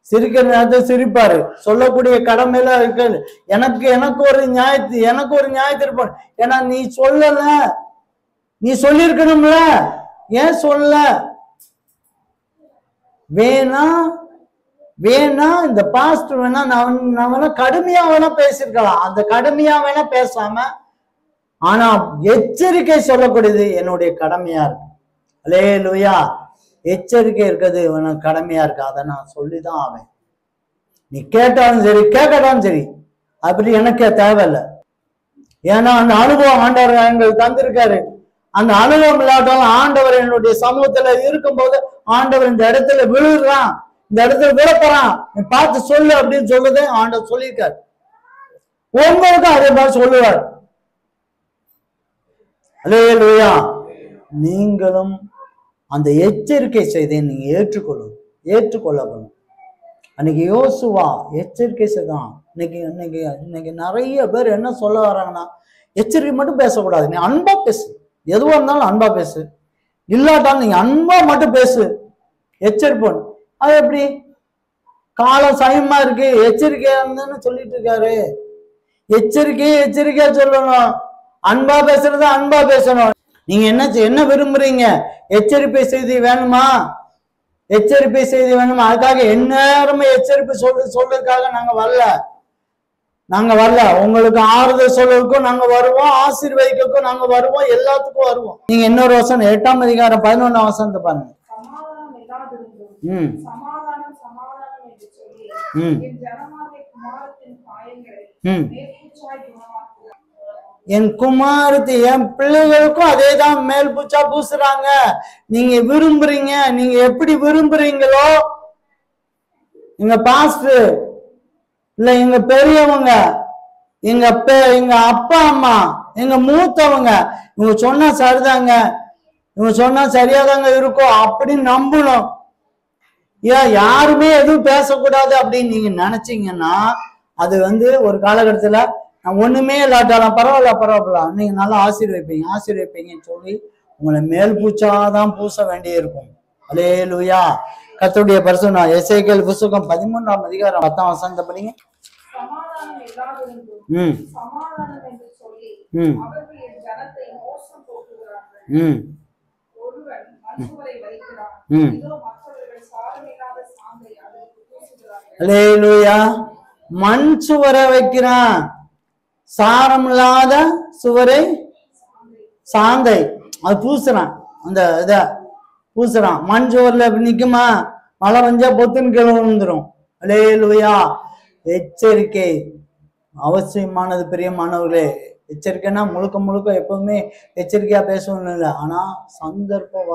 சிரிக்கிற நேரத்தை சிரிப்பாரு. சொல்லக்கூடிய கடமையில இருக்கு. எனக்கு ஒரு நியாயத்திருப்போம். ஏன்னா நீ சொல்லிருக்கணும்ல, ஏன் சொல்ல? வேணா இந்த பாஸ்டர் வேணா நான் வேணா கடுமையா வேணா பேசிருக்கலாம், அந்த கடுமையா வேணா பேசாம, ஆனா எச்சரிக்கை சொல்லக்கூடியது என்னுடைய கடமையா இருக்கு. அல்லேலூயா. எச்சரிக்கை இருக்கிறது உனக்கு கடமையா இருக்கு. அதை நான் சொல்லிதான் ஆவேன். நீ கேட்டாலும் சரி கேட்கட்டாலும் சரி, அப்படி எனக்கு தேவையில்லை. ஏன்னா அந்த அனுபவம் ஆண்டவர் எங்களுக்கு தந்திருக்காரு. அந்த அனுபவம் இல்லாட்டாலும் ஆண்டவர் என்னுடைய சமூகத்துல இருக்கும்போது ஆண்டவர் இந்த இடத்துல விழுறான், இந்த இடத்துல விழப்பறான், நீ பார்த்து சொல்லு அப்படின்னு சொல்லுது ஆண்டவர் சொல்லியிருக்காரு. உங்களுக்கும் அதே மாதிரி சொல்லுவார். அல்லேலூயா. நீங்களும் அந்த எச்சரிக்கை செய்தி நீங்க ஏற்றுக்கொள்ளணும். அன்னைக்கு யோசுவா எச்சரிக்கை செய்தான். இன்னைக்கு நிறைய பேர் என்ன சொல்ல வர்றாங்கன்னா, எச்சரிக்கை மட்டும் பேசக்கூடாது, நீ அன்பா பேசு, எதுவா இருந்தாலும் அன்பா பேசு, இல்லாட்டாலும் நீங்க அன்பா மட்டும் பேசு, எச்சரிப்போம். அது எப்படி? காலம் சமயமா இருக்கு, எச்சரிக்கையா இருந்தேன்னு சொல்லிட்டு இருக்காரு. எச்சரிக்கையா சொல்லணும். அன்பா பேசுறது அன்பா பேசணும். நீங்க என்ன விரும்புறீங்க? எச்சரிப்பை செய்தி வேணுமா? அதுக்காக எந்நேரமே எச்சரிப்பு சொல்றதுக்காக நாங்க வரல. உங்களுக்கு ஆறுதல் சொல்றதுக்கும் நாங்க வருவோம், ஆசீர்வதிக்கும் நாங்க வருவோம், எல்லாத்துக்கும் வருவோம். நீங்க இன்னொரு வசனம் 8ஆம் அதிகாரம் 11ஆம் வசனத்தை பாருங்க. என் குமாரத்தை என் பிள்ளைகளுக்கும் அதேதான் மேல் பூச்சா பூசுறாங்க. நீங்க விரும்புறீங்க, நீங்க எப்படி விரும்புறீங்களோ, எங்க பாஸ்டர் இல்ல எங்க பெரியவங்க, எங்க அப்பா அம்மா, எங்க மூத்தவங்க இவங்க சொன்னா சரிதாங்க, இவங்க சொன்னா சரியாதாங்க இருக்கும் அப்படின்னு நம்பணும். ஏன் யாருமே எதுவும் பேசக்கூடாது அப்படின்னு நீங்க நினைச்சீங்கன்னா, அது ஒரு காலகட்டத்துல நான் ஒண்ணுமே இல்லாட்டாலும் பரவாயில்ல, நீங்க நல்லா ஆசீர்வைப்பீங்கன்னு சொல்லி உங்களை மேல் பூச்சாதான் பூச வேண்டிய இருக்கும். அல்லேலூயா. கர்த்தருடைய பரிசுத்த எசேக்கியேல் புத்தகம் 13ஆம் அதிகாரம் 10ஆம் வசனத்தை படிங்க. அல்லேலூயா. மண் சுவரை வைக்கிறான், சாரம் இல்லாத சுவரை சாந்தை அது பூசுறான். அந்த இத பூசுறான். மண் சுவர்ல நிக்குமா? மழை வந்தா பொத்துன்னு கீழே விழுந்துரும். அல்லேலூயா. எச்சரிக்கை அவசியமானது பிரியமானவர்களே. எச்சரிக்கைன்னா முழுக்க எப்பவுமே எச்சரிக்கையா பேசணும் இல்லை. ஆனா சந்தர்ப்பம்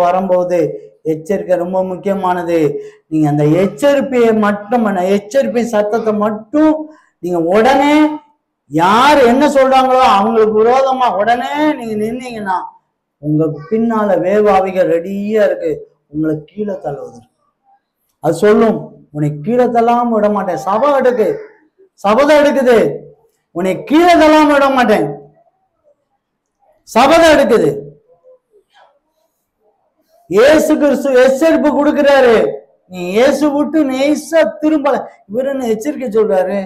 வரும்போது எச்சரிக்கை ரொம்ப முக்கியமானது. நீங்க அந்த எச்சரிப்பை சத்தத்தை மட்டும் நீங்க உடனே யார் என்ன சொல்றாங்களோ அவங்களுக்கு விரோதமா உடனே நீங்க நின்னீங்கன்னா, உங்க பின்னால வேவாவிகள் ரெடியா இருக்கு உங்களை கீழே தள்ளுவது. அது சொல்லும், உன்னை கீழே தள்ளாம விட மாட்டேன். சபதம் எடுக்குது, உன்னை கீழே தள்ளாம விட மாட்டேன். சபதம் எடுக்குது. இயேசு கிறிஸ்து எச்சரிப்பு கொடுக்கிறாரு. நீ இயேசு விட்டு நெய்சா திரும்பல, இவருன்னு எச்சரிக்கை சொல்றாரு.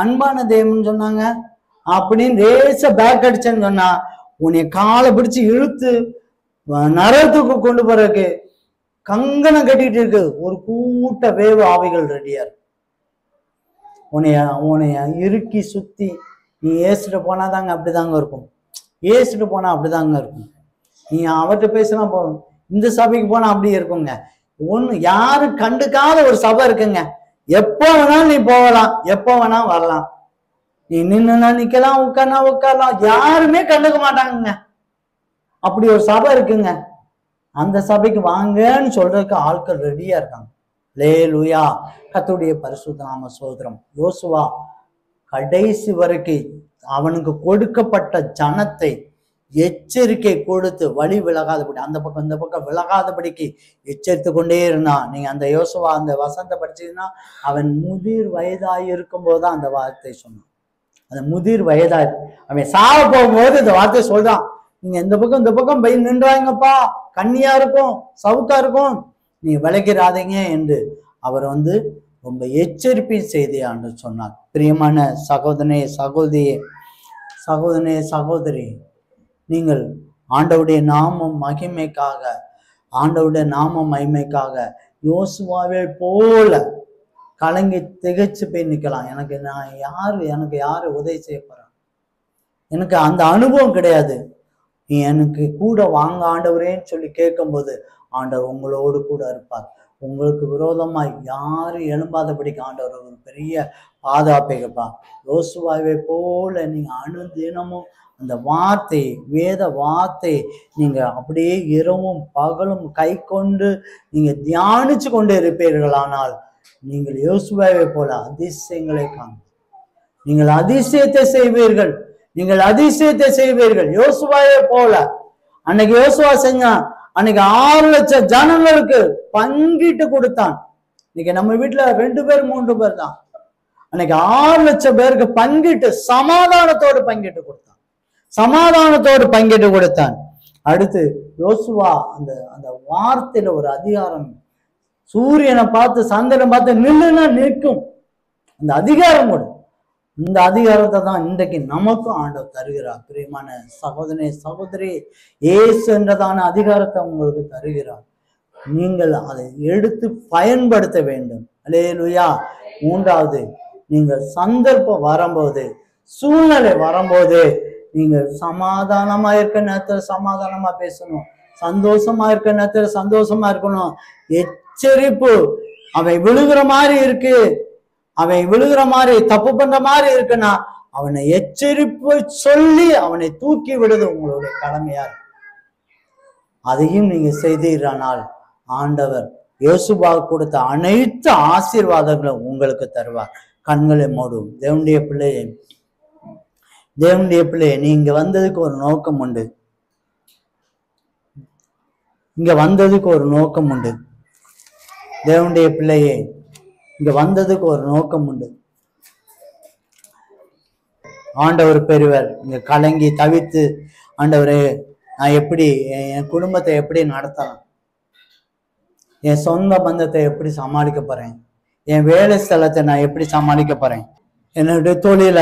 அன்பான தேவன் சொன்னாங்க அப்படின்னு லேசா பேக் அடிச்சேன்னு சொன்னா உன்னை காலை பிடிச்சு இழுத்து நரகத்துக்கு கொண்டு போறதுக்கு கங்கணம் கட்டிட்டு இருக்கு ஒரு கூட்ட வேவு ஆவிகள் ரெடியா இருக்கு. உன்னைய இறுக்கி சுத்தி நீ ஏசிட்டு போனாதாங்க அப்படிதாங்க இருக்கும். ஏசிட்டு போனா அப்படிதாங்க இருக்கும். நீ அவர்கிட்ட பேசினா போதும். இந்த சபைக்கு போனா அப்படி இருக்குங்க. யாரும் கண்டுக்காத ஒரு சபை இருக்குங்க. எப்போ வேணாலும் நீ போகலாம், எப்போ வேணா வரலாம். நீ நின்னுனா நிக்கலாம், உட்கார்னா உட்காரலாம், யாருமே கண்டுக்க மாட்டாங்க. அப்படி ஒரு சபை இருக்குங்க. அந்த சபைக்கு வாங்கன்னு சொல்றதுக்கு ஆட்கள் ரெடியா இருக்காங்க. அல்லேலூயா. கர்த்தருடைய பரிசுத்த நாம ஸ்தோத்திரம். யோசுவா கடைசி வரைக்கும் அவனுக்கு கொடுக்கப்பட்ட ஜனத்தை எச்சரிக்கை கொடுத்து வழி விலகாதபடி, அந்த பக்கம் இந்த பக்கம் விலகாதபடிக்கு எச்சரித்து கொண்டே இருந்தான். நீங்க அந்த யோசுவா அந்த வசனத்தை படிச்சீங்கன்னா அவன் முதிர் வயதாய் இருக்கும் போதுதான் அந்த வார்த்தை சொன்னான். அந்த முதிர் வயதாய் அவன் சாவ போகும்போது இந்த வார்த்தை சொல்றான். நீங்க இந்த பக்கம் போய் நின்றாங்கப்பா, கண்ணியா இருக்கும், சவுக்கா இருக்கும், நீ விலகிறாதீங்க என்று அவர் ரொம்ப எச்சரிப்பை செய்தியான்னு சொன்னார். பிரியமான சகோதரனே சகோதரி, நீங்கள் ஆண்டவருடைய நாமம் மகிமைக்காக யோசுவாவை போல கலங்கி திகைச்சு போய் நிக்கலாம். எனக்கு யாரு உதவி செய்ய போறான்? எனக்கு அந்த அனுபவம் கிடையாது. நீ எனக்கு கூட வாங்க ஆண்டவரேன்னு சொல்லி கேட்கும்போது ஆண்டவர் உங்களோடு கூட இருப்பார். உங்களுக்கு விரோதமா யாரும் எழும்பாதபடிக்கு ஆண்டவர் ஒரு பெரிய பாதுகாப்பை கேட்பார். யோசுவாவை போல நீங்க அனுதினமும் அந்த வார்த்தை, வேத வார்த்தை நீங்க அப்படியே இரவும் பகலும் கை கொண்டு நீங்க தியானிச்சு கொண்டு இருப்பீர்களானால் நீங்கள் யோசுவாவை போல அதிசயங்களை காண்பீர்கள். நீங்கள் அதிசயத்தை செய்வீர்கள். யோசுவாவை போல அன்னைக்கு யோசுவா செஞ்சான். அன்னைக்கு 6 லட்சம் ஜனங்களுக்கு பங்கிட்டு கொடுத்தான். இன்னைக்கு நம்ம வீட்டுல 2 பேர் 3 பேர் தான். அன்னைக்கு 6 லட்சம் பேருக்கு பங்கிட்டு சமாதானத்தோடு பங்கிட்டு கொடுத்தான். அடுத்து யோசுவா அந்த வார்த்தையில ஒரு அதிகாரம், சூரியனை பார்த்து சந்திரனை பார்த்து நில்லுன்னா நிற்கும் அந்த அதிகாரம் கூட. இந்த அதிகாரத்தை தான் இன்றைக்கு நமக்கும் ஆண்டவர் தருகிறார். பிரியமான சகோதரி, இயேசு என்றதான அதிகாரத்தை உங்களுக்கு தருகிறார். நீங்கள் அதை எடுத்து பயன்படுத்த வேண்டும். அல்லேலூயா. 3வது, நீங்கள் சந்தர்ப்பம் வரும்போது, சூழ்நிலை வரும்போது நீங்கள் சமாதானமா இருக்க நேரத்துல சமாதானமா பேசணும், சந்தோஷமா இருக்க நேரத்துல சந்தோஷமா இருக்கணும். எச்சரிப்பு, அவன் விழுகிற மாதிரி தப்பு பண்ற மாதிரி இருக்குன்னா அவனை எச்சரிப்பு சொல்லி அவனை தூக்கி விடுது உங்களுடைய கடமையா. அதையும் நீங்க செய்தீரானால் ஆண்டவர் யோசுவா கொடுத்த அனைத்து ஆசீர்வாதங்களும் உங்களுக்கு தருவார். கண்களை மூடும். தேவனுடைய பிள்ளையே, நீங்க வந்ததுக்கு ஒரு நோக்கம் உண்டு. தேவனுடைய பிள்ளையே, இங்க வந்ததுக்கு ஒரு நோக்கம் உண்டு. ஆண்டவர் பெரியவர். இங்க கலங்கி தவித்து, ஆண்டவரே நான் எப்படி என் குடும்பத்தை எப்படி நடத்தலாம், என் சொந்த பந்தத்தை எப்படி சமாளிக்க போறேன், என் வேலை ஸ்தலத்தை நான் எப்படி சமாளிக்க போறேன், என்னுடைய தொழில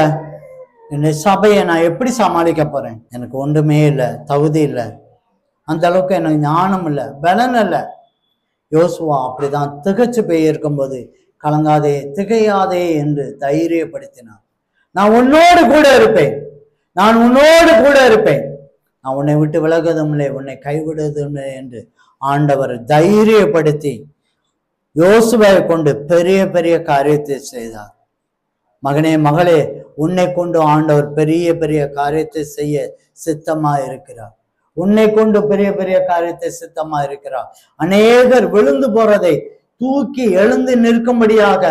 என்னுடைய சபையை நான் எப்படி சமாளிக்க போறேன், எனக்கு ஒன்றுமே இல்லை, தகுதி இல்லை, அந்த அளவுக்கு எனக்கு ஞானம் இல்லை, பலன் இல்லை. யோசுவா அப்படிதான் திகைச்சு போய் இருக்கும்போது கலங்காதே திகையாதே என்று தைரியப்படுத்தினார். நான் உன்னோடு கூட இருப்பேன், நான் உன்னை விட்டு விலகுவதும் இல்லை, உன்னை கைவிடுவதும் இல்லை என்று ஆண்டவர் தைரியப்படுத்தி யோசுவை கொண்டு பெரிய பெரிய காரியத்தை செய்தார். மகனே மகளே, உன்னை கொண்டு ஆண்டவர் பெரிய பெரிய காரியத்தை செய்ய சித்தமா இருக்கிறார். அநேகர் விழுந்து போறதை தூக்கி எழுந்து நிற்கும்படியாக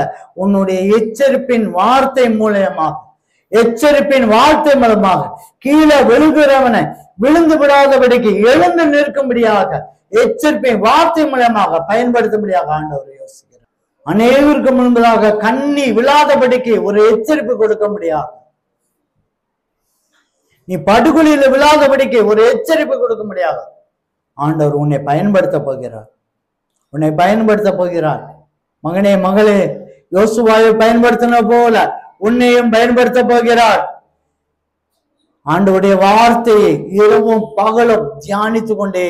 உன்னுடைய எச்சரிப்பின் வார்த்தை மூலமாக கீழே விழுகிறவனை விழுந்து விடாதபடிக்கு எழுந்து நிற்கும்படியாக எச்சரிப்பின் வார்த்தை மூலமாக பயன்படுத்தும்படியாக ஆண்டவர் யோசிக்கிறார். அநேகருக்கு முன்பதாக கண்ணி விழாதபடிக்கு ஒரு எச்சரிப்பு கொடுக்க முடியாது. நீ படுகொலியில விழாதபடிக்கு ஒரு எச்சரிப்பு கொடுக்க முடியாது. ஆண்டவர் உன்னை பயன்படுத்த போகிறார். மகனே மகளே, யோசுவாவை பயன்படுத்தின போல உன்னையும் பயன்படுத்த போகிறார். ஆண்டவருடைய வார்த்தையை இரவும் பகலும் தியானித்து கொண்டே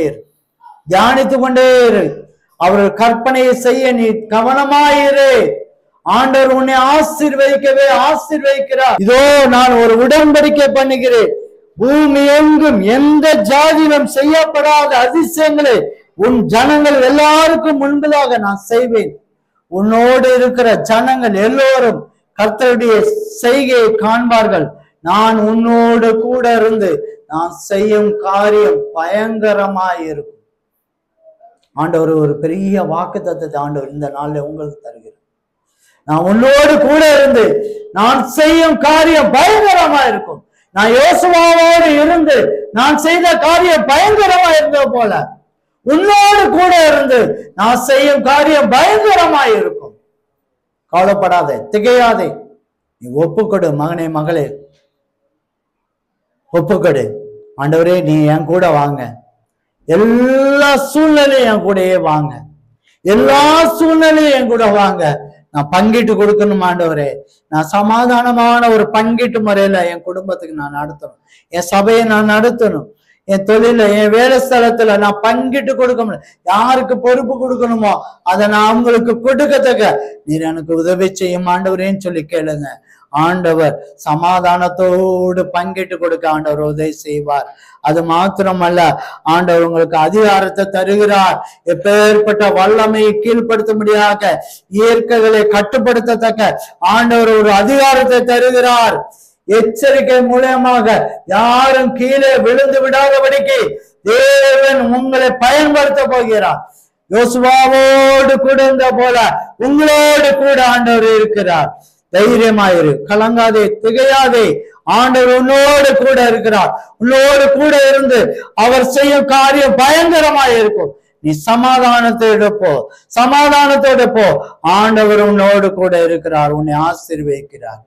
இரு. அவர்கள் கற்பனையை செய்ய நீ கவனமாயிரு. ஆண்டவர் உன்னை ஆசீர்வதிக்கிறார். இதோ நான் ஒரு உடன்படிக்கை பண்ணுகிறேன். பூமி எங்கும் எந்த ஜாதியிலும் செய்யப்படாத அதிசயங்களை உன் ஜனங்கள் எல்லாருக்கும் முன்பதாக நான் செய்வேன். உன்னோடு இருக்கிற ஜனங்கள் எல்லோரும் கர்த்தருடைய செய்கையை காண்பார்கள். நான் உன்னோடு கூட இருந்து நான் செய்யும் காரியம் பயங்கரமாயிருக்கும். ஆண்டவர் ஒரு பெரிய வாக்குத்தத்தத்தை ஆண்டவர் இந்த நாள்ல உங்களுக்கு தருகிறார். நான் உன்னோடு கூட இருந்து நான் செய்யும் காரியம் பயங்கரமா இருக்கும். நான் யோசுவாவோடு இருந்து நான் செய்த காரியம் பயங்கரமா இருந்தது போல உன்னோடு கூட இருந்து நான் செய்யும் காரியம் பயங்கரமா இருக்கும். கவலைப்படாதே, திகையாதே. நீ ஒப்புக்கொடு மகனே, மகளே, ஒப்புக்கொடு. ஆண்டவரே, நீ என் கூட வாங்க. எல்லா சூழ்நிலையும் என் கூடயே வாங்க. எல்லா சூழ்நிலையும் என் கூட வாங்க. நான் பங்கிட்டு கொடுக்கணும் ஆண்டவரே. நான் சமாதானமான ஒரு பங்கிட்டு முறையில என் குடும்பத்துக்கு நான் நடத்தணும். என் சபையை நான் நடத்தணும். என் தொழில, என் வேலை ஸ்தலத்துல நான் பங்கிட்டு கொடுக்க முடியும். யாருக்கு பொறுப்பு கொடுக்கணுமோ அதை நான் அவங்களுக்கு கொடுக்கத்தக்க நீர் எனக்கு உதவி செய்யும் ஆண்டவரேன்னு சொல்லி கேளுங்க. ஆண்டவர் சமாதானத்தோடு பங்கிட்டு கொடுக்க ஆண்டவர் உதவி செய்வார். அது மாத்திரமல்ல, ஆண்டவர் உங்களுக்கு அதிகாரத்தை தருகிறார். எப்பேற்பட்ட வல்லமையை கீழ்படுத்த முடியாத இயற்கைகளை கட்டுப்படுத்தத்தக்க ஆண்டவர் ஒரு அதிகாரத்தை தருகிறார். எச்சரிக்கை மூலமாக யாரும் கீழே விழுந்து விடாதபடிக்கு தேவன் உங்களை பயன்படுத்த போகிறார். யோசுவாவோடு கூட இருந்த போல உங்களோடு கூட ஆண்டவர் இருக்கிறார். தைரியமாயிரு, கலங்காதே, திகையாதே. ஆண்டவர் உன்னோடு கூட இருக்கிறார். உன்னோடு கூட இருந்து அவர் செய்யும் காரியம் பயங்கரமாயிருக்கும். நீ சமாதானத்தோடு போ. ஆண்டவர் உன்னோடு கூட இருக்கிறார். உன்னை ஆசீர்வதிக்கிறார்.